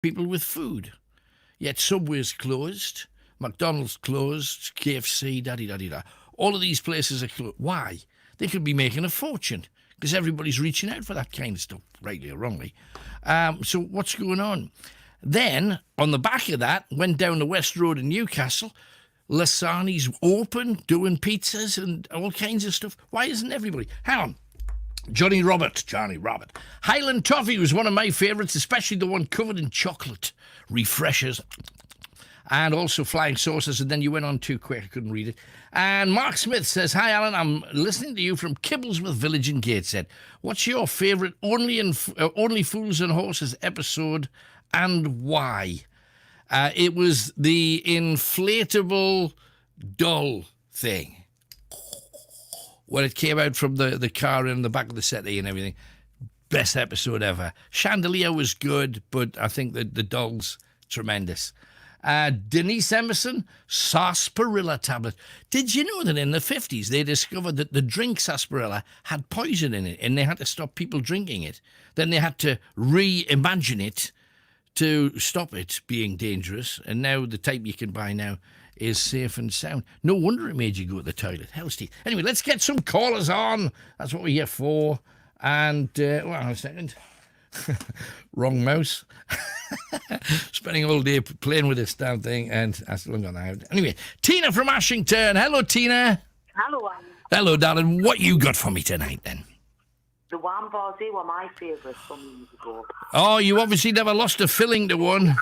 people with food. Yet Subway's closed, McDonald's closed, KFC, da-di-da-di-da. All of these places are closed. Why? They could be making a fortune because everybody's reaching out for that kind of stuff, rightly or wrongly. So what's going on? Then, on the back of that, went down the West Road in Newcastle. Lasagna's open, doing pizzas and all kinds of stuff. Why isn't everybody? Hang on. Johnny Robert. Highland Toffee was one of my favourites, especially the one covered in chocolate. Refreshers. And also flying saucers, and then you went on too quick, I couldn't read it. And Mark Smith says, "Hi Alan, I'm listening to you from Kibblesworth Village in Gateshead. What's your favourite Only Fools and Horses episode and why?" It was the inflatable doll thing. When it came out from the car in the back of the settee and everything. Best episode ever. Chandelier was good, but I think the doll's tremendous. Denise Emerson, sarsaparilla tablet. Did you know that in the 50s they discovered that the drink sarsaparilla had poison in it and they had to stop people drinking it? Then they had to reimagine it to stop it being dangerous, and now the type you can buy now is safe and sound. No wonder it made you go to the toilet. Hell's teeth. Anyway, let's get some callers on. That's what we're here for. And, a second. Wrong mouse. Spending all day playing with this damn thing, and I still haven't got that out. Anyway, Tina from Ashington. Hello, Tina. Hello, Alan. Hello, darling. What you got for me tonight, then? The Wham bars, they were my favourite some years ago. Oh, you obviously never lost a filling to one.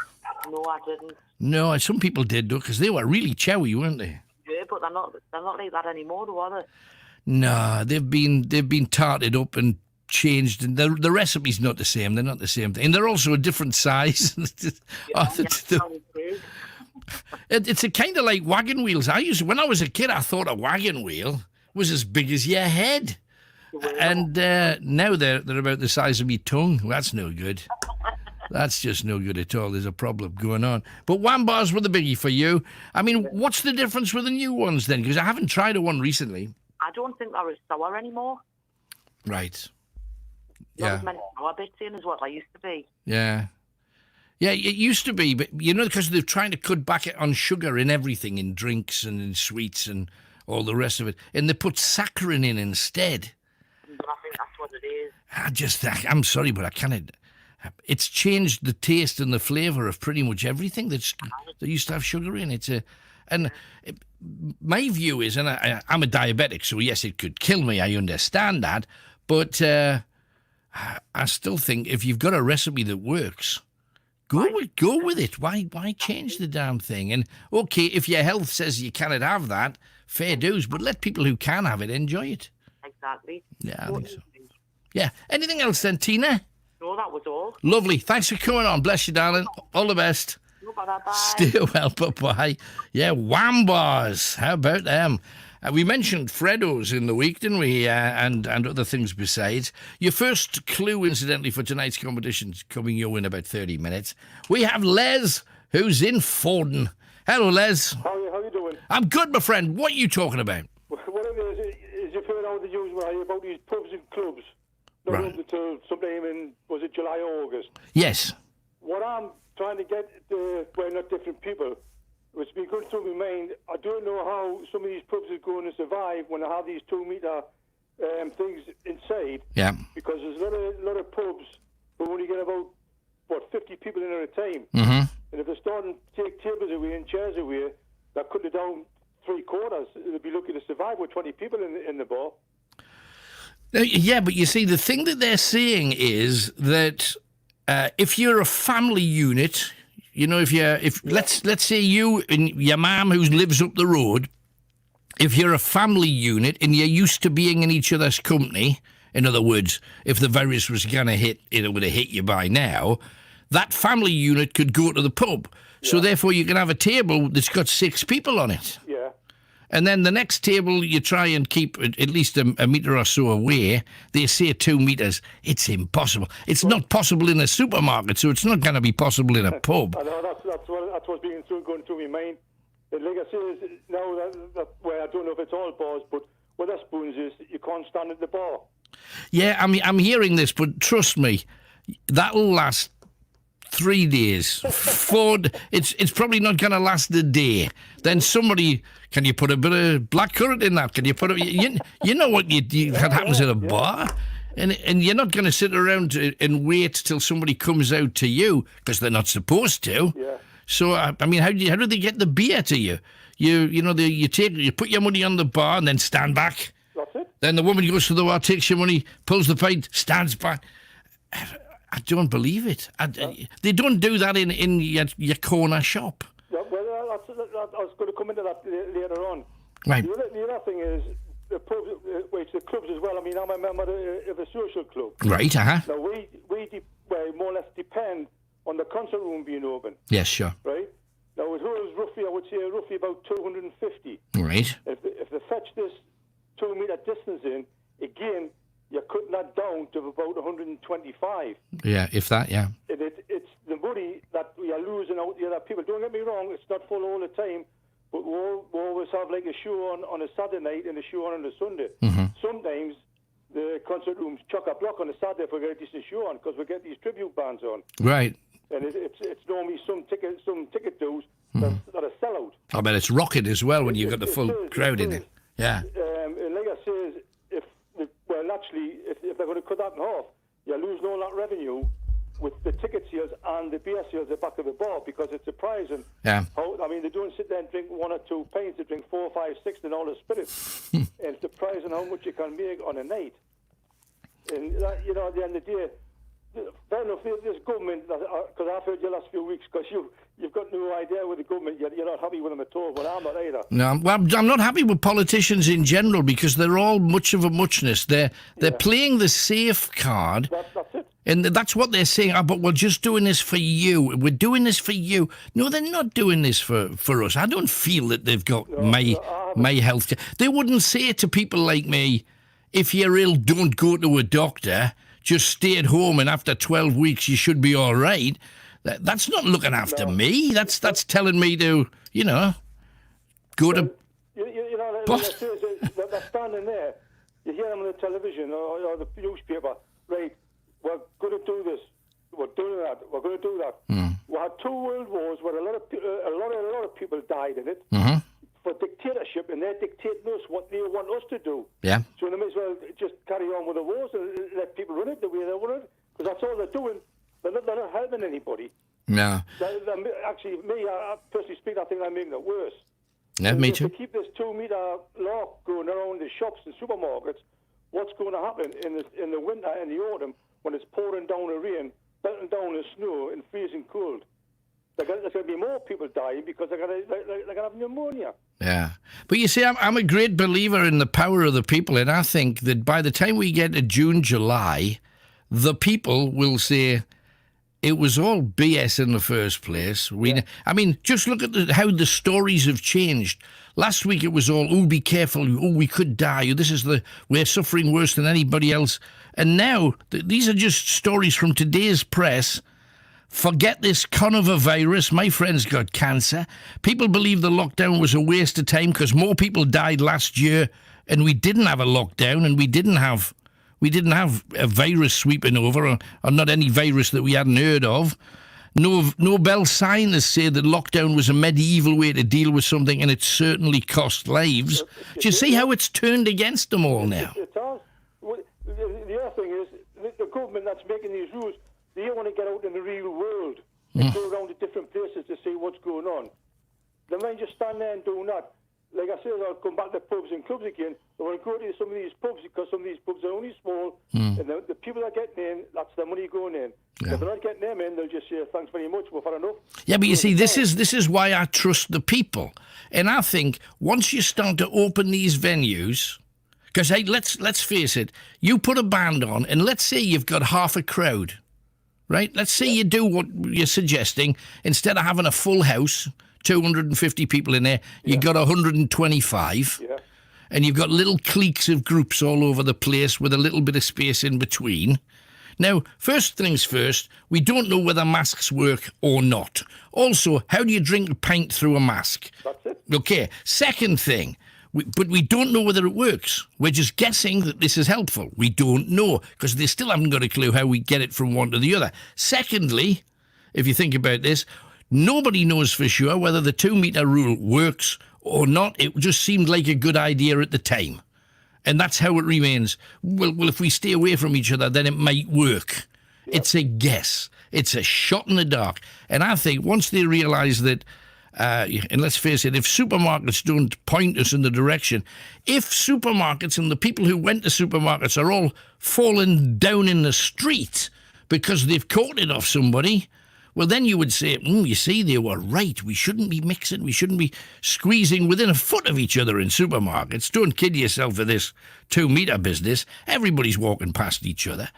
No, I didn't. No, some people did, though, because they were really chowy, weren't they? Yeah, but they're not like that anymore, though, are they? No, they've been tarted up and changed, and the recipe's not the same. They're not the same thing. And they're also a different size. It's a kind of like wagon wheels. When I was a kid, I thought a wagon wheel was as big as your head. And now they're about the size of my tongue. Well, that's no good. That's just no good at all. There's a problem going on. But Wham bars were the biggie for you. I mean, what's the difference with the new ones then? Because I haven't tried one recently. I don't think they're as sour anymore. Right. Not as many sour bits in as what I used to be. Yeah. Yeah, it used to be, but because they're trying to cut back on sugar in everything, in drinks and in sweets and all the rest of it. And they put saccharin in instead. But I think that's what it is. I'm sorry, but I can't. It's changed the taste and the flavour of pretty much everything that used to have sugar in it. My view is, and I'm a diabetic, so yes, it could kill me. I understand that, but I still think if you've got a recipe that works, go with it. Why change the damn thing? And okay, if your health says you cannot have that, fair dues, but let people who can have it enjoy it. Exactly. Yeah, I think so. Yeah. Anything else then, Tina? No, that was all. Lovely. Thanks for coming on. Bless you, darling. All the best. Bye. Stay well. Bye-bye. Yeah, Wham bars. How about them? We mentioned Freddo's in the week, didn't we? And other things besides. Your first clue, incidentally, for tonight's competition is coming your way in about 30 minutes. We have Les, who's in Forden. Hello, Les. How are you doing? I'm good, my friend. What are you talking about? What it is you've heard how the news about these pubs and clubs. They're Right. open till sometime in, was it July or August? Yes. What I'm trying to get, well, not different people, what's been going through my mind, I don't know how some of these pubs are going to survive when they have these 2-metre things inside. Yeah. Because there's a lot of pubs who only get about, 50 people in at a time. Mm-hmm. And if they're starting to take tables away and chairs away, that cut it down 3/4. They'll be looking to survive with 20 people in the bar. Yeah, but you see, the thing that they're saying is that if you're a family unit, let's say you and your mum who lives up the road, if you're a family unit and you're used to being in each other's company, in other words, if the virus was going to hit, it would have hit you by now, that family unit could go to the pub. Yeah. So therefore you can have a table that's got 6 people on it. Yeah. And then the next table, you try and keep at least a metre or so away. They say 2 metres. It's impossible. It's not possible in a supermarket, so it's not going to be possible in a pub. I know, that's what's going through my mind. And like I say, now well, I don't know if it's all bars, but Wetherspoons is you can't stand at the bar. Yeah, I'm hearing this, but trust me, that'll last 3 days, 4. It's probably not going to last a day. Then somebody, can you put a bit of blackcurrant in that? Can you put you know what that happens at a bar? And you're not going to sit around and wait till somebody comes out to you, because they're not supposed to. Yeah. So I mean, how do they get the beer to you? You put your money on the bar and then stand back. That's it. Then the woman goes to the bar, takes your money, pulls the pint, stands back. I don't believe it. They don't do that in your corner shop. Yeah, well, I was going to come into that later on. Right. The other thing is the pubs, it's the clubs as well. I mean, I'm a member of a social club. Right, uh-huh. Now, we more or less depend on the concert room being open. Yes, sure. Right? Now, it holds roughly, I would say, about 250. Right. If they fetch this 2 metre distance in, again, you're cutting that down to about 125. Yeah, if that, yeah. It's the money that we are losing out the other people. Don't get me wrong, it's not full all the time, but we always have like a show on a Saturday night and a show on a Sunday. Mm-hmm. Sometimes the concert rooms chock a block on a Saturday if we get a decent show on, because we get these tribute bands on. Right. And it's normally some ticket dues that are sellout. I bet it's rocking as well when you've got the full crowd in it. Yeah. And like I say, if they're going to cut that in half, you're losing all that revenue with the ticket sales and the beer sales at the back of the bar, because it's surprising. Yeah. They don't sit there and drink 1 or 2 pints, they drink 4, 5, 6 and all the spirits. And it's surprising how much you can make on a night. And that, at the end of the day, fair enough, this government, because I've heard you the last few weeks, because you've got no idea with the government, you're not happy with them at all, but I'm not either. No, well, I'm not happy with politicians in general, because they're all much of a muchness. They're playing the safe card. That's it. And that's what they're saying. But we're just doing this for you. We're doing this for you. No, they're not doing this for us. I don't feel that they've got my health care. They wouldn't say to people like me, if you're ill, don't go to a doctor. Just stay at home, and after 12 weeks, you should be all right. That's not looking after me. That's telling me to, go to... They're standing there. You hear them on the television or the newspaper. Right, we're going to do this. We're doing that. We're going to do that. We had 2 world wars where a lot of people died in it. Mm-hmm. For dictatorship, and they're dictating us what they want us to do. Yeah. So they may as well just carry on with the wars and let people run it the way they want it, because that's all they're doing. They're not helping anybody. No. Actually, I personally speak, I think they're making it worse. Yeah, me too. To keep this 2 metre law going around the shops and supermarkets, what's going to happen in the winter and the autumn when it's pouring down the rain, belting down the snow and freezing cold? There's going to be more people dying because they're going to have pneumonia. Yeah. But you see, I'm a great believer in the power of the people, and I think that by the time we get to June, July, the people will say, it was all BS in the first place. I mean, just look at how the stories have changed. Last week it was all, be careful, we could die, we're suffering worse than anybody else. And now, these are just stories from today's press. Forget this coronavirus. My friend's got cancer. People believe the lockdown was a waste of time because more people died last year, and we didn't have a lockdown, and we didn't have a virus sweeping over, or not any virus that we hadn't heard of. Nobel scientists say that lockdown was a medieval way to deal with something, and it certainly cost lives. Do you see how it's turned against them all now? It does. The other thing is, the government that's making these rules, they want to get out in the real world and go around to different places to see what's going on. They might just stand there and do that. Like I said, I'll come back to pubs and clubs again. They want to go to some of these pubs because some of these pubs are only small, and the people that are getting in, that's the money going in. Yeah. If they're not getting them in, they'll just say, thanks very much, we've had enough. Yeah, but you see, this is why I trust the people. And I think once you start to open these venues, because hey, let's face it, you put a band on, and let's say you've got half a crowd. Right? Let's say you do what you're suggesting. Instead of having a full house, 250 people in there, you've got 125. Yeah. And you've got little cliques of groups all over the place with a little bit of space in between. Now, first things first, we don't know whether masks work or not. Also, how do you drink a pint through a mask? That's it. Okay. Second thing, but we don't know whether it works. We're just guessing that this is helpful. We don't know, because they still haven't got a clue how we get it from one to the other. Secondly, if you think about this. Nobody knows for sure whether the 2 metre rule works or not. It just seemed like a good idea at the time. And that's how it remains. Well, if we stay away from each other, then it might work. Yep. It's a guess. It's a shot in the dark. And I think once they realise that, and let's face it, if supermarkets don't point us in the direction, if supermarkets and the people who went to supermarkets are all falling down in the street because they've caught it off somebody, well, then you would say, you see, they were right. We shouldn't be mixing. We shouldn't be squeezing within a foot of each other in supermarkets. Don't kid yourself with this 2 metre business. Everybody's walking past each other.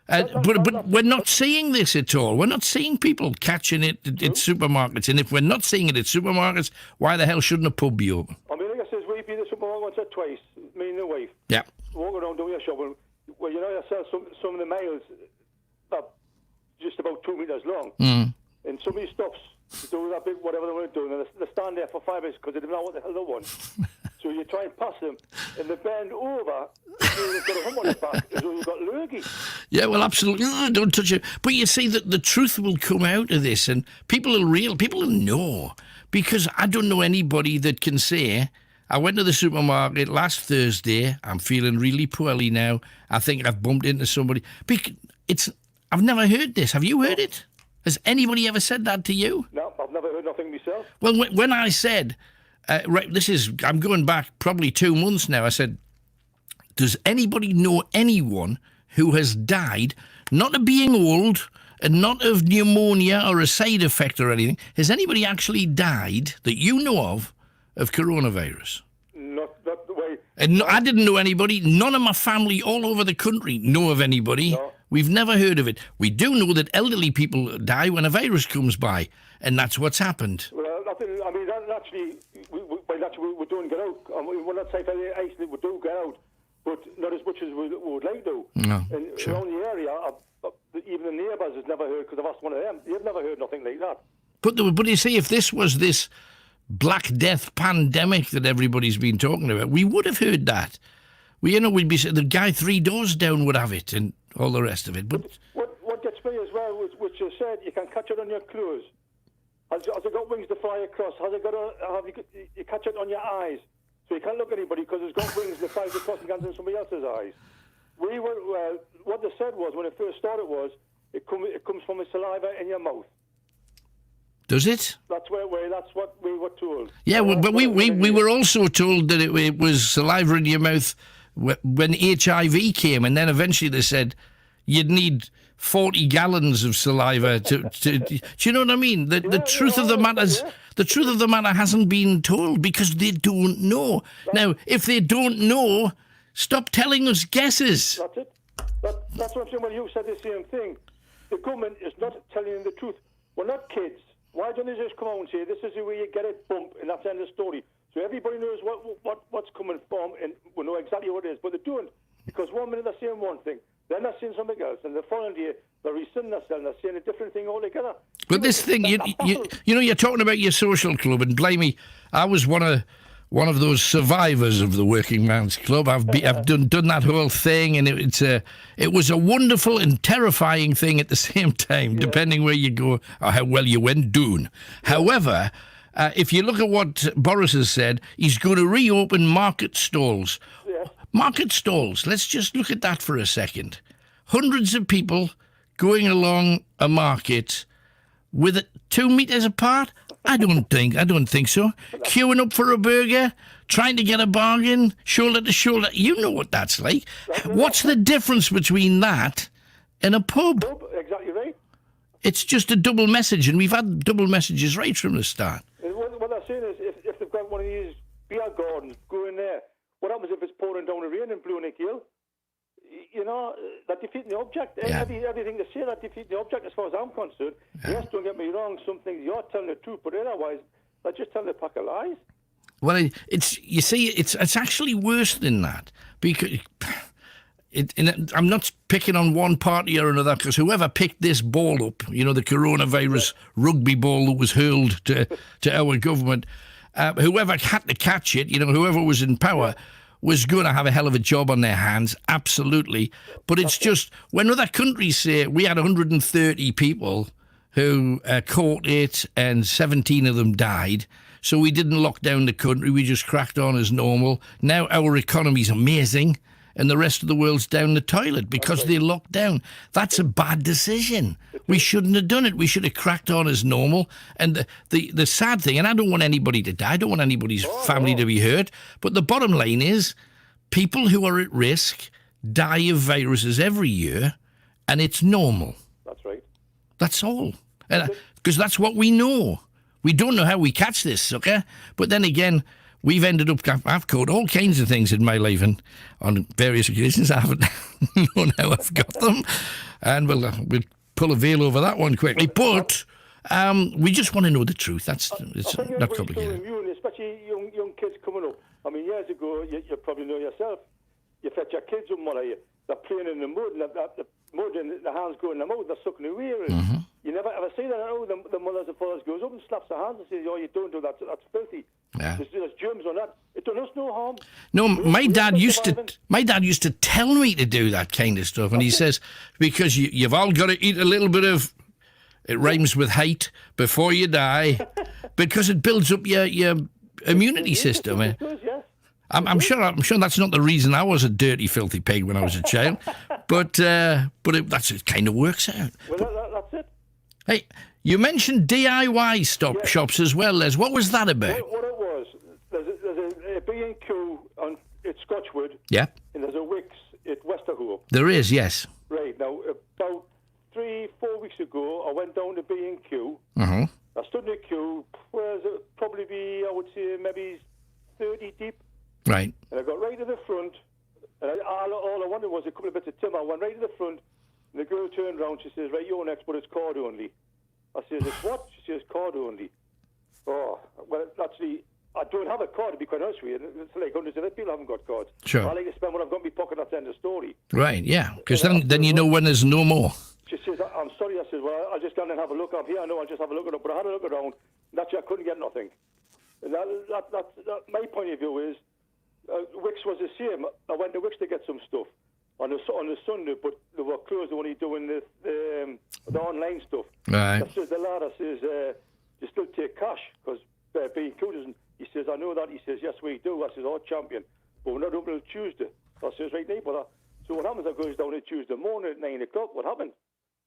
But we're not seeing this at all. We're not seeing people catching it at supermarkets. And if we're not seeing it at supermarkets, why the hell shouldn't a pub be open? I mean, like I says, we've been to the supermarket once or twice, me and the wife. Yeah. Walking around doing your shopping. Well, you know yourself, some of the miles are just about 2 metres long. And somebody stops to do that bit, whatever they want to do, and they stand there for 5 minutes because they don't know what the hell they want. So you try and pass them, and they bend over, and they've got a hump on their back, as though you've got lurgy. Yeah, well, absolutely. Don't touch it. But you see that the truth will come out of this, and people will know. Because I don't know anybody that can say, I went to the supermarket last Thursday, I'm feeling really poorly now, I think I've bumped into somebody. I've never heard this. Have you heard it? Has anybody ever said that to you? No, I've never heard nothing myself. Well, when I said, I'm going back probably 2 months now, I said, does anybody know anyone who has died, not of being old and not of pneumonia or a side effect or anything? Has anybody actually died that you know of coronavirus? Not the way. And I didn't know anybody. None of my family all over the country know of anybody. No. We've never heard of it. We do know that elderly people die when a virus comes by, and that's what's happened. Well, I mean, we don't get out. I mean, we're not saying actually we do get out, but not as much as we would like to. No, and sure. around the area, even the neighbours has never heard, because I've asked one of them. They've never heard nothing like that. But you see, if this was this Black Death pandemic that everybody's been talking about, we would have heard that. We'd be the guy 3 doors down would have it and all the rest of it. But what gets me as well, which you said, you can catch it on your clothes. Has it got wings to fly across? You catch it on your eyes, so you can't look at anybody because it's got wings that fly across and gets in somebody else's eyes. What they said was when it first started was it comes from the saliva in your mouth. Does it? That's what we were told. Yeah, but we were also told that it was saliva in your mouth when HIV came, and then eventually they said you'd need 40 gallons of saliva to do you know what I mean? The truth of the matter hasn't been told because they don't know. Now, if they don't know, stop telling us guesses. That's it. That's what I'm saying. Well, you said the same thing. The government is not telling them the truth. We're not kids. Why don't they just come out and say, this is the way you get it, bump, and that's the end of the story. So everybody knows what's coming from, and we know exactly what it is. But they don't, because 1 minute they're saying one thing, then they're saying something else, and the following day they're rescinding themselves and they're saying a different thing altogether. But this thing, you're talking about your social club, and blimey, I was one of those survivors of the Working Man's Club. I've done that whole thing, and it was a wonderful and terrifying thing at the same time, depending where you go or how well you went doing. However, if you look at what Boris has said, he's going to reopen market stalls. Yeah. Market stalls. Let's just look at that for a second. Hundreds of people going along a market with it 2 meters apart. I don't think so. Queuing up for a burger, trying to get a bargain, shoulder to shoulder. You know what that's like. What's the difference between that and a pub? Exactly right. It's just a double message, and we've had double messages right from the start. And what they're saying is, if they've got one of these beer gardens, go in there. What happens if it's pouring down the rain in Blue Nick Hill? You know, that defeating the object. Yeah. Everything they say, that defeats the object as far as I'm concerned. Yeah. Yes, don't get me wrong, some things you're telling the truth, but otherwise, they're just telling a pack of lies. Well, it's actually worse than that, because I'm not picking on one party or another, because whoever picked this ball up, the coronavirus rugby ball that was hurled to our government, whoever had to catch it, whoever was in power, was going to have a hell of a job on their hands, absolutely. But it's just, when other countries say we had 130 people who caught it, and 17 of them died. So we didn't lock down the country. We just cracked on as normal. Now our economy's amazing, and the rest of the world's down the toilet because they locked down. That's a bad decision. We shouldn't have done it. We should have cracked on as normal. And the sad thing, and I don't want anybody to die, I don't want anybody's family to be hurt, but the bottom line is people who are at risk die of viruses every year, and it's normal. That's right. That's all. Because that's what we know. We don't know how we catch this sucker, but then again, we've ended up, I've caught all kinds of things in my life, and on various occasions I haven't known how I've got them, and we'll pull a veil over that one quickly, but we just want to know the truth. It's not complicated. Immune, especially young kids coming up. I mean, years ago, you probably know yourself, you fetch your kids up, they're playing in the mud, and the mud and the hands go in the mouth, they're sucking the ear. Mm-hmm. You never ever see that. Oh, the mothers and fathers goes up and slaps their hands and says, "Oh, you don't do that. That's filthy." Yeah. There's germs on that. It does us no harm. No, my dad used to tell me to do that kind of stuff, and he says because you've all got to eat a little bit of. It rhymes with hate before you die, because it builds up your immunity system. It does, yes. I'm sure that's not the reason I was a dirty, filthy pig when I was a child, but it kind of works out. Well, that's it. Hey, you mentioned DIY shops as well, Les. What was that about? What it was, there's a B&Q at Scotchwood. Yeah. And there's a Wickes at Westerhoe. There is, yes. Right. Now, about 3-4 weeks ago, I went down to B&Q. Mm-hmm. I stood in the queue, where it probably be, I would say, maybe 30 deep. Right. And I got right to the front, and all I wanted was a couple of bits of timber. I went right to the front, and the girl turned around. She says, "Right, you're next, but it's card only." I says, "It's what?" She says, "Card only." Oh, well, actually, I don't have a card, to be quite honest with you. It's like hundreds of other people haven't got cards. Sure. I like to spend what I've got in my pocket, that's the end of the story. Right, yeah, because then you know when there's no more. She says, "I'm sorry." I says, "Well, I'll just go and have a look up here. I know I'll just have a look at it." But I had a look around, and actually I couldn't get nothing. And that my point of view is, Wickes was the same. I went to Wickes to get some stuff on the Sunday, but they were closed, only doing the online stuff. Right. I says, the lad, I says, you still take cash? Because B&Q doesn't. He says, "I know that." He says, "Yes, we do." I says, "Oh, champion. But we're not open until Tuesday." I says, "Right, no bother." So what happens, I goes down on Tuesday morning at 9 o'clock. What happened?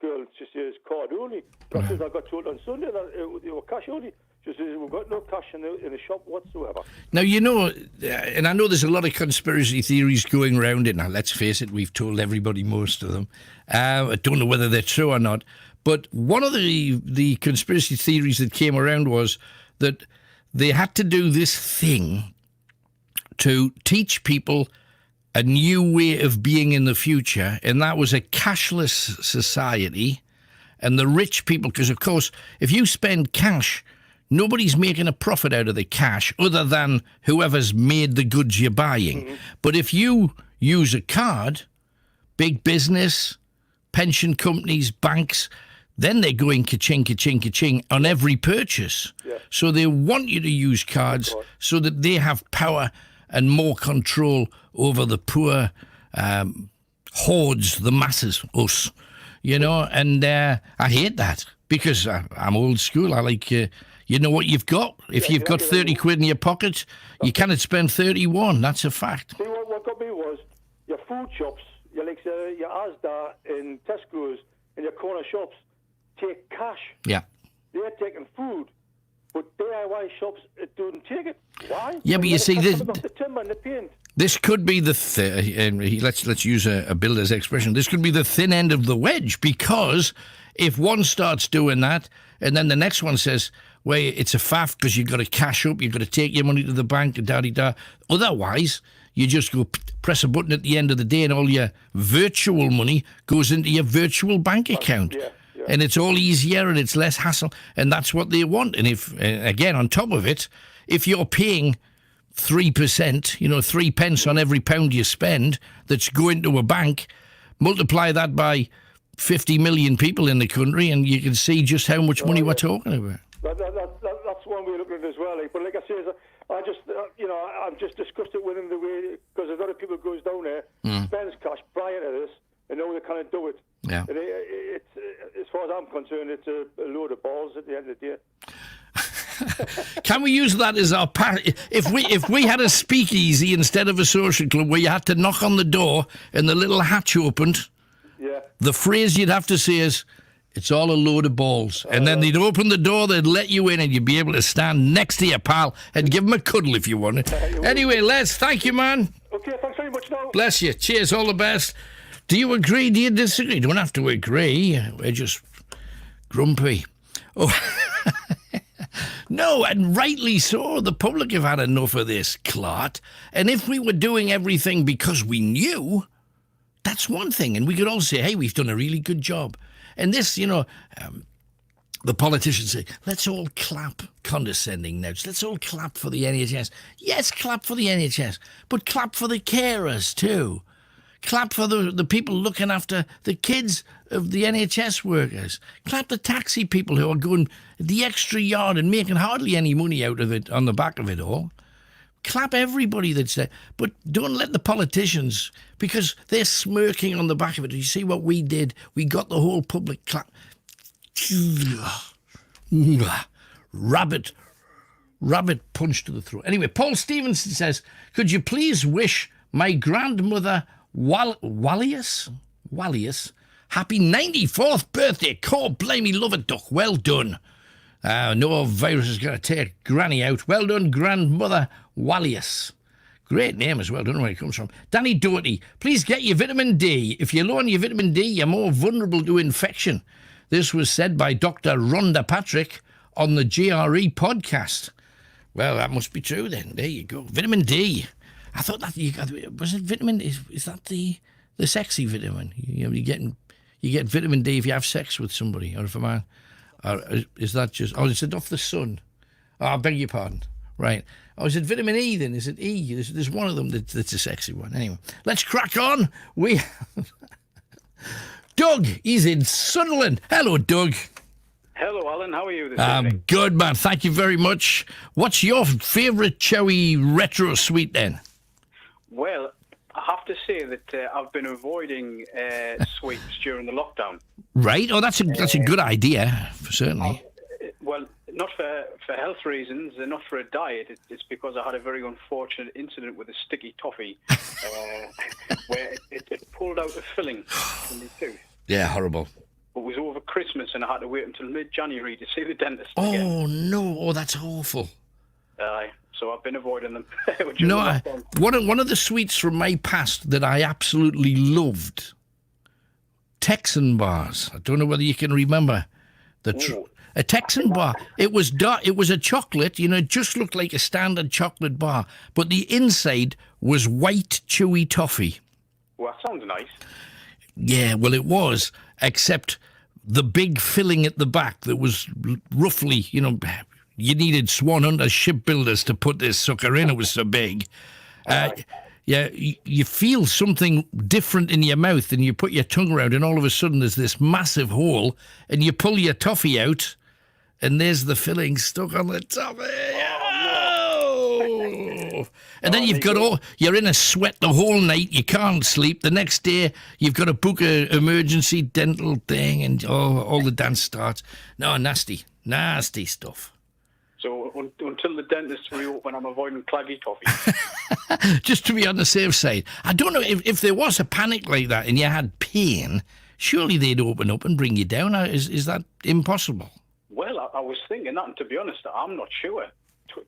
Girl, she says, "Card only." I says, "I got told on Sunday that they were cash only." She says, "We've got no cash in the shop whatsoever." Now, you know, and I know there's a lot of conspiracy theories going around it. Now, let's face it, we've told everybody most of them. I don't know whether they're true or not. But one of the conspiracy theories that came around was that they had to do this thing to teach people a new way of being in the future, and that was a cashless society. And the rich people, because, of course, if you spend cash, nobody's making a profit out of the cash other than whoever's made the goods you're buying. Mm-hmm. But if you use a card, big business, pension companies, banks, then they're going ka-ching, ka-ching, ka-ching on every purchase. Yeah. So they want you to use cards so that they have power and more control over the poor hordes, the masses, us, you know. And I hate that because I'm old school. I like... you know what you've got. If you've got 30 quid in your pocket, you cannot spend 31. That's a fact. See, what got me was your food shops, your Asda and Tesco's and your corner shops take cash. Yeah. They're taking food, but DIY shops don't take it. Why? Yeah, but you see, the timber and the paint. This could be let's use a builder's expression. This could be the thin end of the wedge, because if one starts doing that, and then the next one says, "Well, it's a faff because you've got to cash up, you've got to take your money to the bank, and da-di-da." Otherwise, you just go press a button at the end of the day, and all your virtual money goes into your virtual bank account. Yeah. And it's all easier and it's less hassle, and that's what they want. And if, again, on top of it, if you're paying 3%, 3 pence on every pound you spend that's going to a bank, multiply that by 50 million people in the country, and you can see just how much money we're talking about. That's one way of looking at it as well. But like I say, I've just discussed it with him the way, because a lot of people goes down there, spends cash prior to this, and now they can't do it. Yeah. And it's as far as I'm concerned, it's a load of balls at the end of the day. Can we use that as our if we had a speakeasy instead of a social club where you had to knock on the door and the little hatch opened, Yeah. the phrase you'd have to say is, "It's all a load of balls," and then they'd open the door, they'd let you in, and you'd be able to stand next to your pal and give him a cuddle if you wanted. Anyway, Les, thank you, man. Okay, thanks very much now. Bless you. Cheers. All the best. Do you agree? Do you disagree? You don't have to agree. We're just grumpy. Oh. No, and rightly so. The public have had enough of this clot. And if we were doing everything because we knew, that's one thing. And we could all say, hey, we've done a really good job. And this, the politicians say, let's all clap, condescending notes. Let's all clap for the NHS. Yes, clap for the NHS, but clap for the carers too. Clap for the people looking after the kids of the NHS workers. Clap the taxi people who are going the extra yard and making hardly any money out of it on the back of it all. Clap everybody that's there. But don't let the politicians, because they're smirking on the back of it. You see what we did? We got the whole public clap. Rabbit punch to the throat. Anyway, Paul Stevenson says, could you please wish my grandmother Wallius, happy 94th birthday. Call blamey love it, duck. Well done. No virus is going to take Granny out. Well done, grandmother Wallius. Great name as well. Don't know where it comes from. Danny Doherty, please get your vitamin D. If you're low on your vitamin D, you're more vulnerable to infection. This was said by Dr. Rhonda Patrick on the GRE podcast. Well, that must be true then. There you go. Vitamin D. I thought that was it vitamin. Is that the sexy vitamin? You get vitamin D if you have sex with somebody, or if a man, or is that just? Oh, is it off the sun? Oh, I beg your pardon. Right. Oh, is it vitamin E then? Is it E? There's one of them that's a sexy one. Anyway, let's crack on. Doug, he's in Sunderland. Hello, Doug. Hello, Alan. How are you this evening? Good, man. Thank you very much. What's your favourite Chowie retro sweet then? Well, I have to say that I've been avoiding sweets during the lockdown. Right. Oh, that's a good idea, certainly. Well, not for health reasons, and not for a diet. It's because I had a very unfortunate incident with a sticky toffee where it pulled out a filling from my tooth. Yeah, horrible. It was over Christmas, and I had to wait until mid-January to see the dentist again. Oh, no. Oh, that's awful. So I've been avoiding them. No, one of the sweets from my past that I absolutely loved, Texan bars. I don't know whether you can remember. A Texan bar. It was dark. It was a chocolate, it just looked like a standard chocolate bar, but the inside was white, chewy toffee. Well, that sounds nice. Yeah, well, it was, except the big filling at the back that was roughly, you needed Swan Hunter shipbuilders to put this sucker in. It was so big. Yeah, you feel something different in your mouth, and you put your tongue around, and all of a sudden there's this massive hole, and you pull your toffee out, and there's the filling stuck on the toffee. Oh! And then you're in a sweat the whole night. You can't sleep. The next day, you've got to book an emergency dental thing, and all the dance starts. No, nasty stuff. So until the dentist reopen, I'm avoiding claggy toffee. Just to be on the safe side. I don't know if there was a panic like that and you had pain, surely they'd open up and bring you down. Is that impossible? Well, I was thinking that, and to be honest, I'm not sure.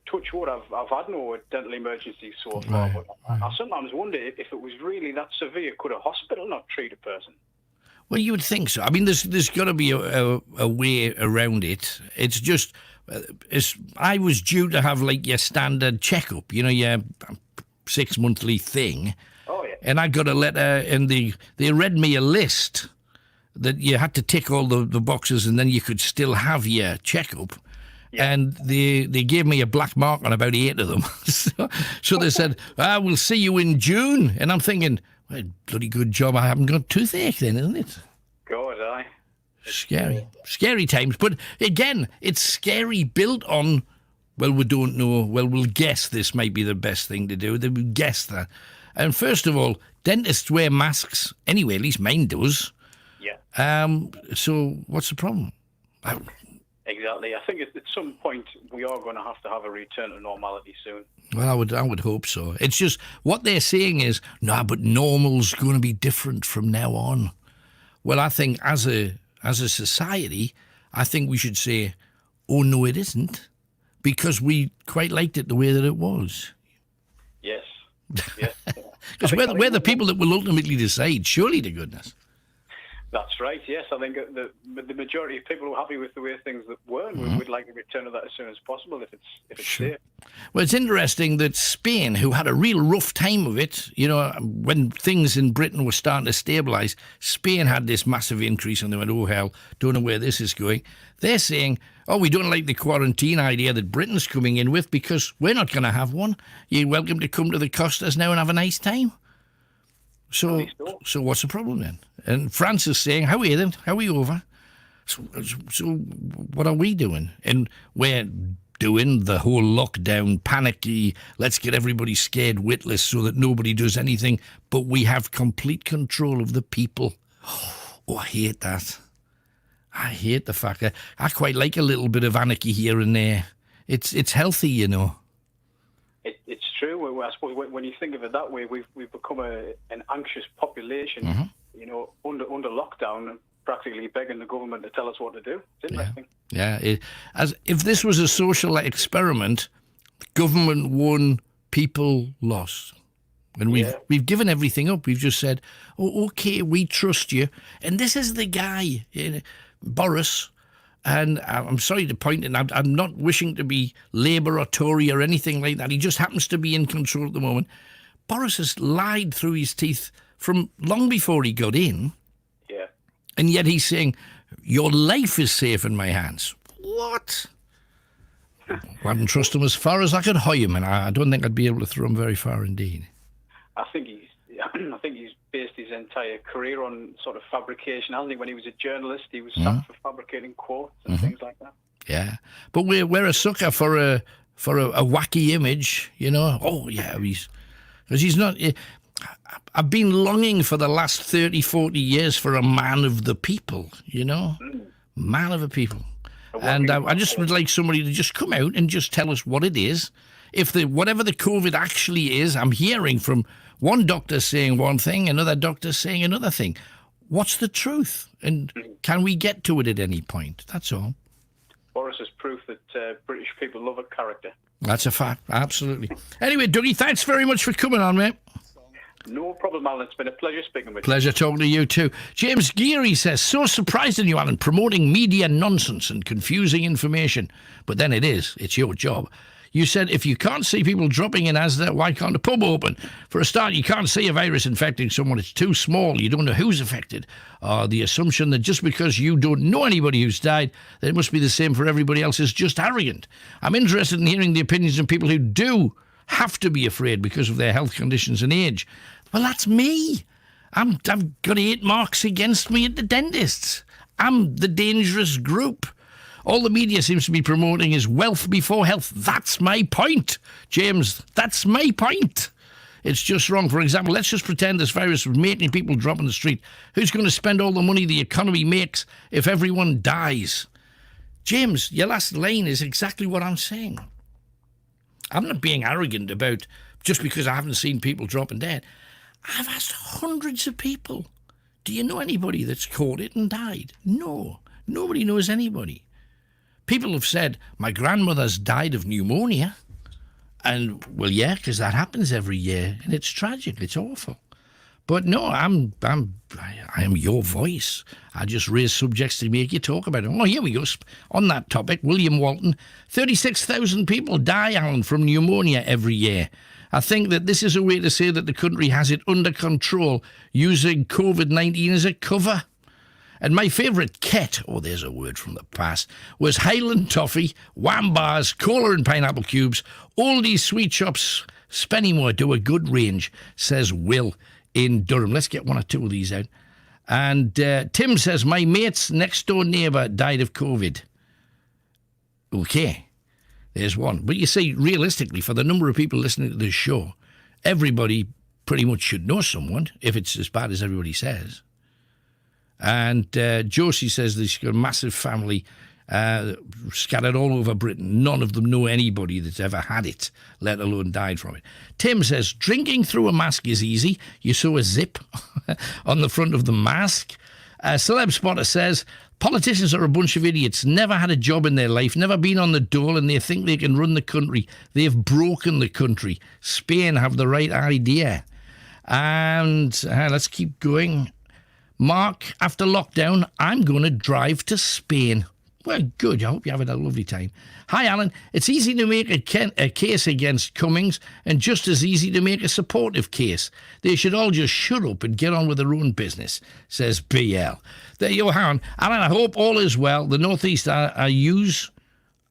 Touch wood, I've had no dental emergencies so far, but I sometimes wonder if it was really that severe, could a hospital not treat a person? Well, you would think so. I mean, there's got to be a way around it. It's just... I was due to have like your standard checkup, your 6-monthly thing. Oh, yeah. And I got a letter, and they read me a list that you had to tick all the boxes, and then you could still have your checkup. Yeah. And they gave me a black mark on about 8 of them. so they said, we'll see you in June. And I'm thinking, well, bloody good job I haven't got toothache then, isn't it? God, aye. Scary times. But again, it's scary built on, well, we don't know. Well, we'll guess this might be the best thing to do. They will guess that. And first of all, dentists wear masks. Anyway, at least mine does. So what's the problem? Exactly. I think at some point we are going to have a return to normality soon. Well, I would hope so. It's just what they're saying is, no, but normal's going to be different from now on. Well, I think as a society, I think we should say, oh no, it isn't, because we quite liked it the way that it was. Yes. Yes. Because we're the people that will ultimately decide. Surely to goodness. That's right, yes. I think the majority of people are happy with the way things that were, and we'd like to return to that as soon as possible if it's safe. Well, it's interesting that Spain, who had a real rough time of it, when things in Britain were starting to stabilise, Spain had this massive increase and they went, oh hell, don't know where this is going. They're saying, oh, we don't like the quarantine idea that Britain's coming in with because we're not going to have one. You're welcome to come to the Costas now and have a nice time. So what's the problem then? And France is saying, how are you then? How are you over? So what are we doing? And we're doing the whole lockdown, panicky, let's get everybody scared witless so that nobody does anything, but we have complete control of the people. Oh, I hate that. I hate the fact that I quite like a little bit of anarchy here and there. It's healthy, you know. It's true. I suppose when you think of it that way, we've become an anxious population. Under lockdown, and practically begging the government to tell us what to do. It's interesting. Yeah. As if this was a social experiment, government won, people lost. And we've given everything up. We've just said, oh, okay, we trust you. And this is the guy, Boris. And I'm sorry to point it out, I'm not wishing to be Labour or Tory or anything like that. He just happens to be in control at the moment. Boris has lied through his teeth from long before he got in. Yeah. And yet he's saying, your life is safe in my hands. What? I wouldn't trust him as far as I could hoy him, and I don't think I'd be able to throw him very far indeed. I think he's based his entire career on sort of fabrication, hasn't he? When he was a journalist, he was sacked for fabricating quotes and things like that. Yeah, but we're a sucker for a wacky image, Oh yeah, because he's not. I've been longing for the last 30, 40 years for a man of the people, man of the people. And I just would like somebody to just come out and just tell us what it is. If whatever the COVID actually is, I'm hearing from one doctor saying one thing, another doctor saying another thing. What's the truth? And can we get to it at any point? That's all. Boris is proof that British people love a character. That's a fact, absolutely. Anyway, Dougie, thanks very much for coming on, mate. No problem, Alan. It's been a pleasure speaking with you. Pleasure talking to you too. James Geary says, so surprised in you, Alan, promoting media nonsense and confusing information. But then it's your job. You said if you can't see people dropping in Asda, why can't a pub open? For a start, you can't see a virus infecting someone. It's too small. You don't know who's affected. The assumption that just because you don't know anybody who's died, that it must be the same for everybody else is just arrogant. I'm interested in hearing the opinions of people who do have to be afraid because of their health conditions and age. Well, that's me. I've got 8 marks against me at the dentist's. I'm the dangerous group. All the media seems to be promoting is wealth before health. That's my point, James. That's my point. It's just wrong. For example, let's just pretend this virus was making people drop in the street. Who's going to spend all the money the economy makes if everyone dies? James, your last line is exactly what I'm saying. I'm not being arrogant about just because I haven't seen people dropping dead. I've asked hundreds of people, do you know anybody that's caught it and died? No, nobody knows anybody. People have said, my grandmother's died of pneumonia. And, well, yeah, because that happens every year. And it's tragic. It's awful. But no, I am your voice. I just raise subjects to make you talk about it. Oh, here we go. On that topic, William Walton. 36,000 people die, Alan, from pneumonia every year. I think that this is a way to say that the country has it under control, using COVID-19 as a cover. And my favourite ket, there's a word from the past, was Highland Toffee, Wham Bars, Cola and Pineapple Cubes. All these sweet shops, Spennymoor, do a good range, says Will in Durham. Let's get one or two of these out. And Tim says, my mate's next door neighbour died of COVID. Okay, there's one. But you see, realistically, for the number of people listening to this show, everybody pretty much should know someone, if it's as bad as everybody says. And Josie says that she's got a massive family scattered all over Britain. None of them know anybody that's ever had it, let alone died from it. Tim says, drinking through a mask is easy. You sew a zip on the front of the mask. Celeb Spotter says, politicians are a bunch of idiots, never had a job in their life, never been on the dole, and they think they can run the country. They've broken the country. Spain have the right idea. And let's keep going. Mark, after lockdown, I'm going to drive to Spain. Well, good. I hope you're having a lovely time. Hi, Alan. It's easy to make a case against Cummings and just as easy to make a supportive case. They should all just shut up and get on with their own business, says BL. There you are, Alan. I hope all is well. The North East I use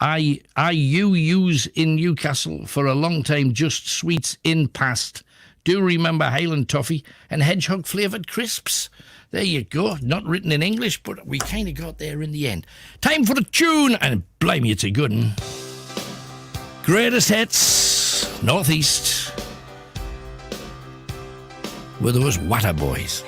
in Newcastle for a long time, just sweets in past. Do remember Highland Toffee and hedgehog flavoured crisps. There you go. Not written in English, but we kind of got there in the end. Time for a tune, and blimey, it's a good one. Greatest hits, Northeast, with those Water Boys.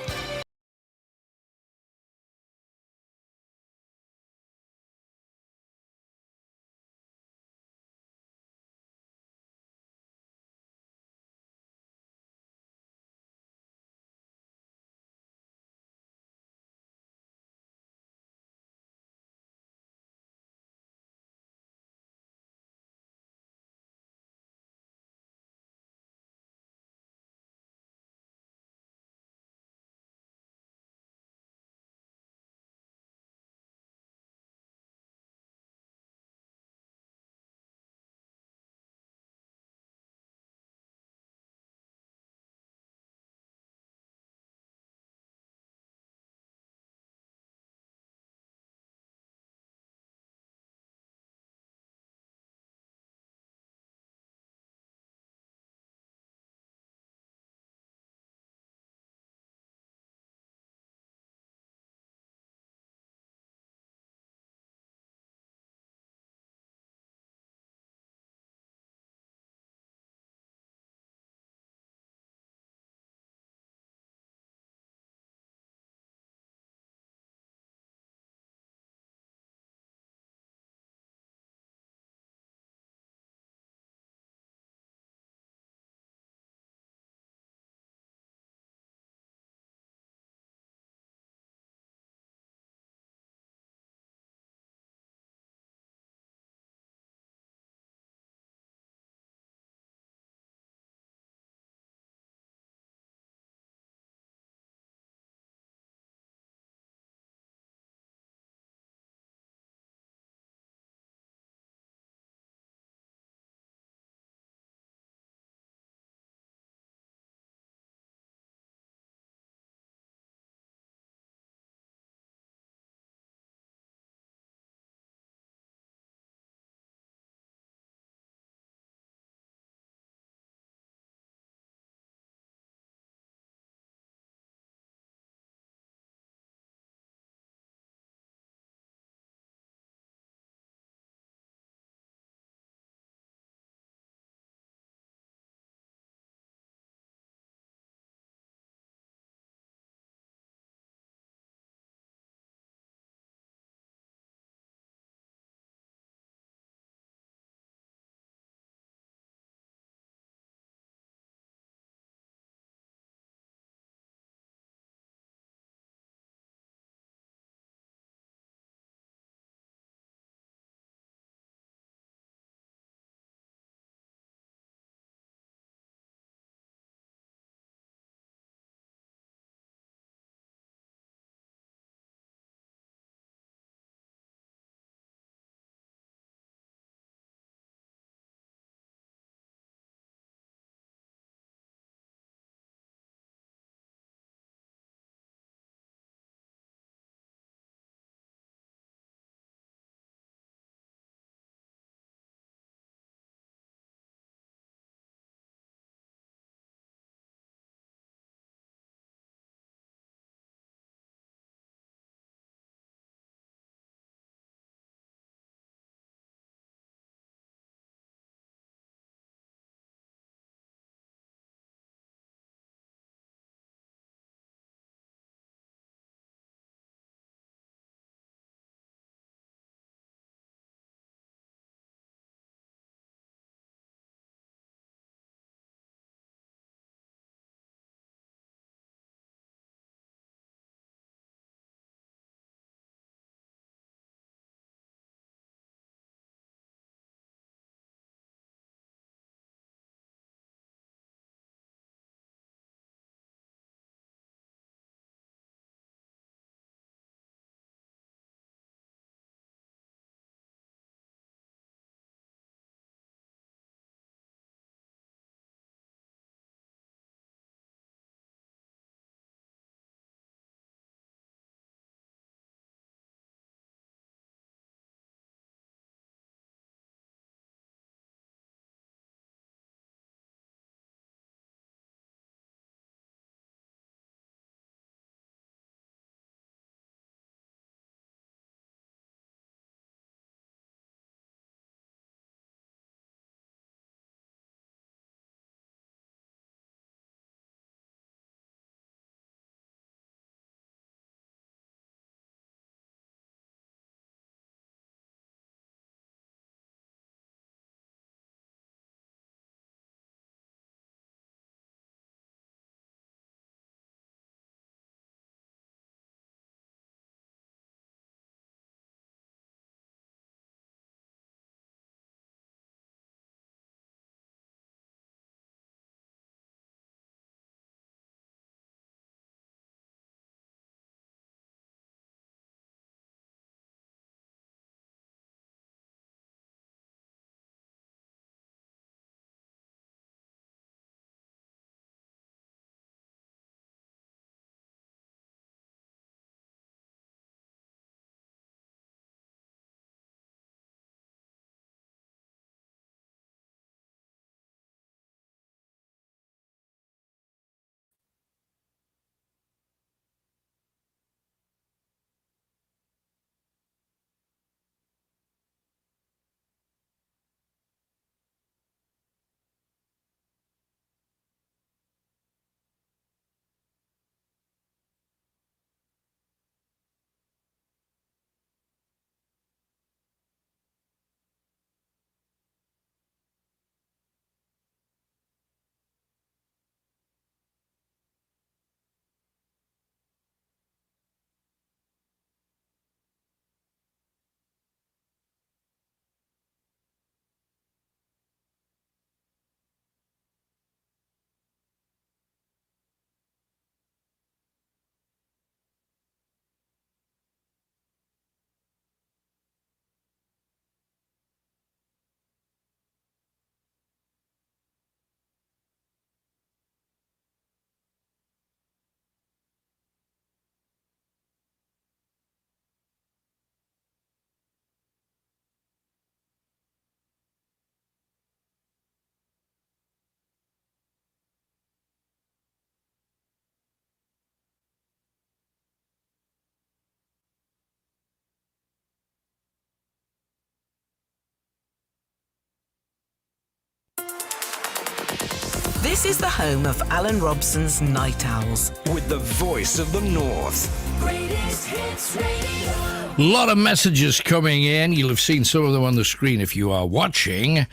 This is the home of Alan Robson's Night Owls. With the voice of the North. Greatest Hits Radio. A lot of messages coming in. You'll have seen some of them on the screen if you are watching.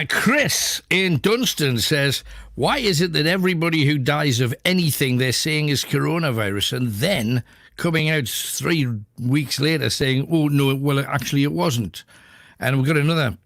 Chris in Dunstan says, why is it that everybody who dies of anything they're saying is coronavirus, and then coming out 3 weeks later saying, oh, no, well, actually it wasn't? And we've got another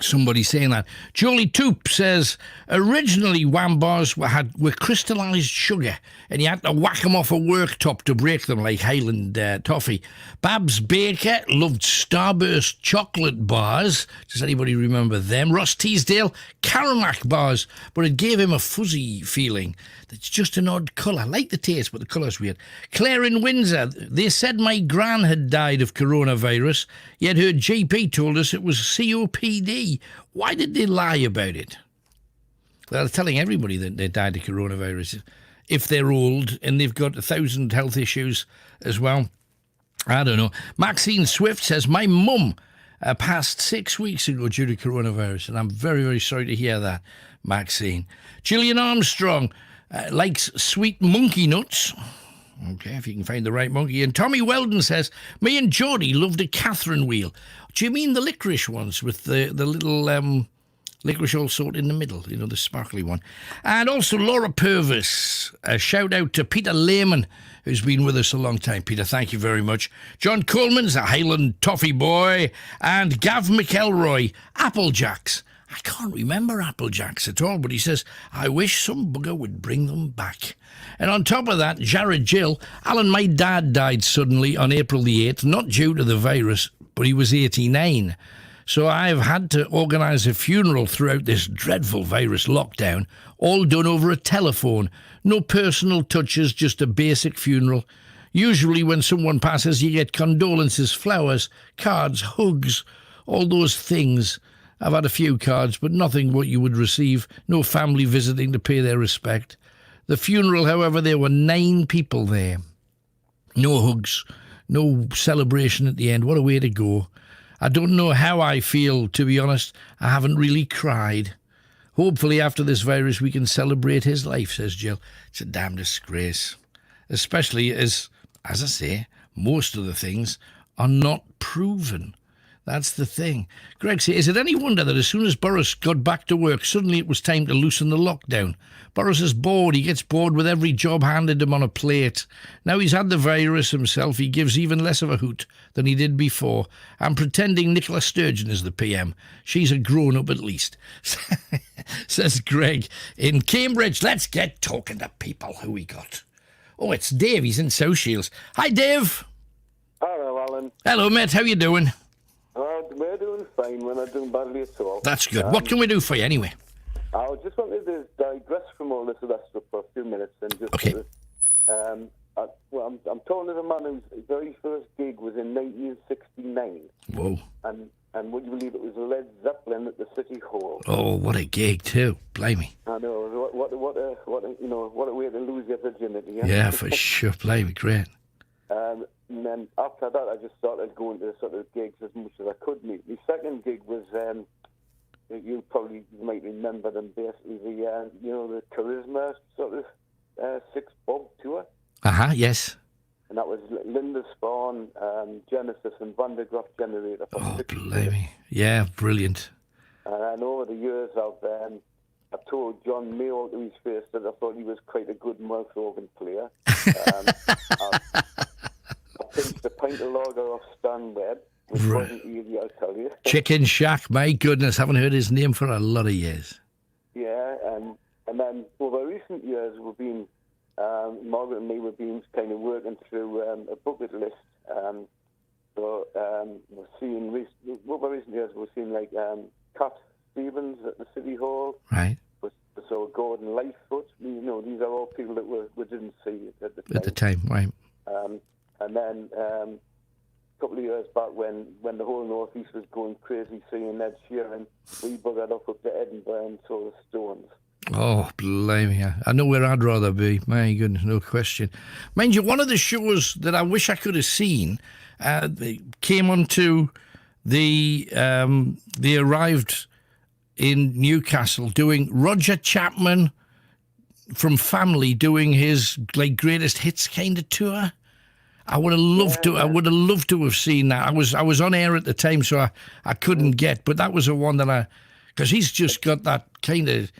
somebody saying that. Jolie Toop says, originally Wambars were crystallised sugar and you had to whack them off a worktop to break them like Highland toffee. Babs Baker loved Starburst chocolate bars. Does anybody remember them? Ross Teasdale, Caramac bars, but it gave him a fuzzy feeling. It's just an odd colour. I like the taste, but the colour's weird. Claire in Windsor, they said my gran had died of coronavirus, yet her GP told us it was COPD. Why did they lie about it? They're telling everybody that they died of coronavirus if they're old and they've got 1,000 health issues as well. I don't know. Maxine Swift says, my mum passed 6 weeks ago due to coronavirus, and I'm very, very sorry to hear that, Maxine. Gillian Armstrong likes sweet monkey nuts. Okay, if you can find the right monkey. And Tommy Weldon says, me and Geordie loved a Catherine wheel. Do you mean the licorice ones with the little licorice all sort in the middle, you know, the sparkly one? And also Laura Purvis. A shout out to Peter Lehman, who's been with us a long time. Peter, thank you very much. John Coleman's a Highland toffee boy. And Gav McElroy, Applejacks. I can't remember Applejacks at all, but he says, I wish some bugger would bring them back. And on top of that, Jared Jill, Alan, my dad died suddenly on April the 8th, not due to the virus, but he was 89. So I've had to organise a funeral throughout this dreadful virus lockdown, all done over a telephone. No personal touches, just a basic funeral. Usually when someone passes, you get condolences, flowers, cards, hugs, all those things. I've had a few cards, but nothing what you would receive. No family visiting to pay their respect. The funeral, however, there were 9 people there. No hugs, no celebration at the end. What a way to go. I don't know how I feel, to be honest. I haven't really cried. Hopefully after this virus we can celebrate his life, says Jill. It's a damn disgrace. Especially as I say, most of the things are not proven. That's the thing. Greg says, is it any wonder that as soon as Boris got back to work, suddenly it was time to loosen the lockdown? Boris is bored. He gets bored with every job handed him on a plate. Now he's had the virus himself, he gives even less of a hoot than he did before. I'm pretending Nicola Sturgeon is the PM. She's a grown-up at least. Says Greg in Cambridge. Let's get talking to people. Who we got? Oh, it's Dave. He's in South Shields. Hi, Dave. Hello, Alan. Hello, mate. How you doing? We're doing fine. We're not doing badly at all. That's good. What can we do for you anyway? I just wanted to digress from all this other stuff for a few minutes and just... Okay. I'm talking to a man whose very first gig was in 1969. Whoa. And would you believe it was Led Zeppelin at the City Hall? Oh, what a gig too. Blimey. I know. What a way to lose your virginity. Yeah, for sure. Blimey, great. And then after that, I just started going to sort of gigs as much as I could. My second gig was, you probably might remember them, basically the Charisma sort of 6 Bob tour. Yes. And that was Linda Spawn, Genesis, and Van der Graaf Generator. Oh, blimey. Yeah, brilliant. And over the years, I've told John Mayo to his face that I thought he was quite a good mouth organ player. I pinched a pint of lager off Stan Webb, which wasn't easy, I'll tell you. Chicken Shack, my goodness, haven't heard his name for a lot of years. Yeah, and then over recent years, we've been, Margaret and me, we've been kind of working through a bucket list. We're seeing, over recent years, we've seen like Cat Stevens at the City Hall. Right. So Gordon Lightfoot, these are all people that we didn't see at the time. At the time, right. And then a couple of years back when the whole North East was going crazy seeing Ed Sheeran, we buggered up to Edinburgh and saw the Stones. Oh, blimey. I know where I'd rather be. My goodness, no question. Mind you, one of the shows that I wish I could have seen came onto they arrived in Newcastle doing Roger Chapman from Family doing his like greatest hits kind of tour. I would have loved to. I would have loved to have seen that. I was on air at the time, so I couldn't get. But that was the one that because he's just got that kind of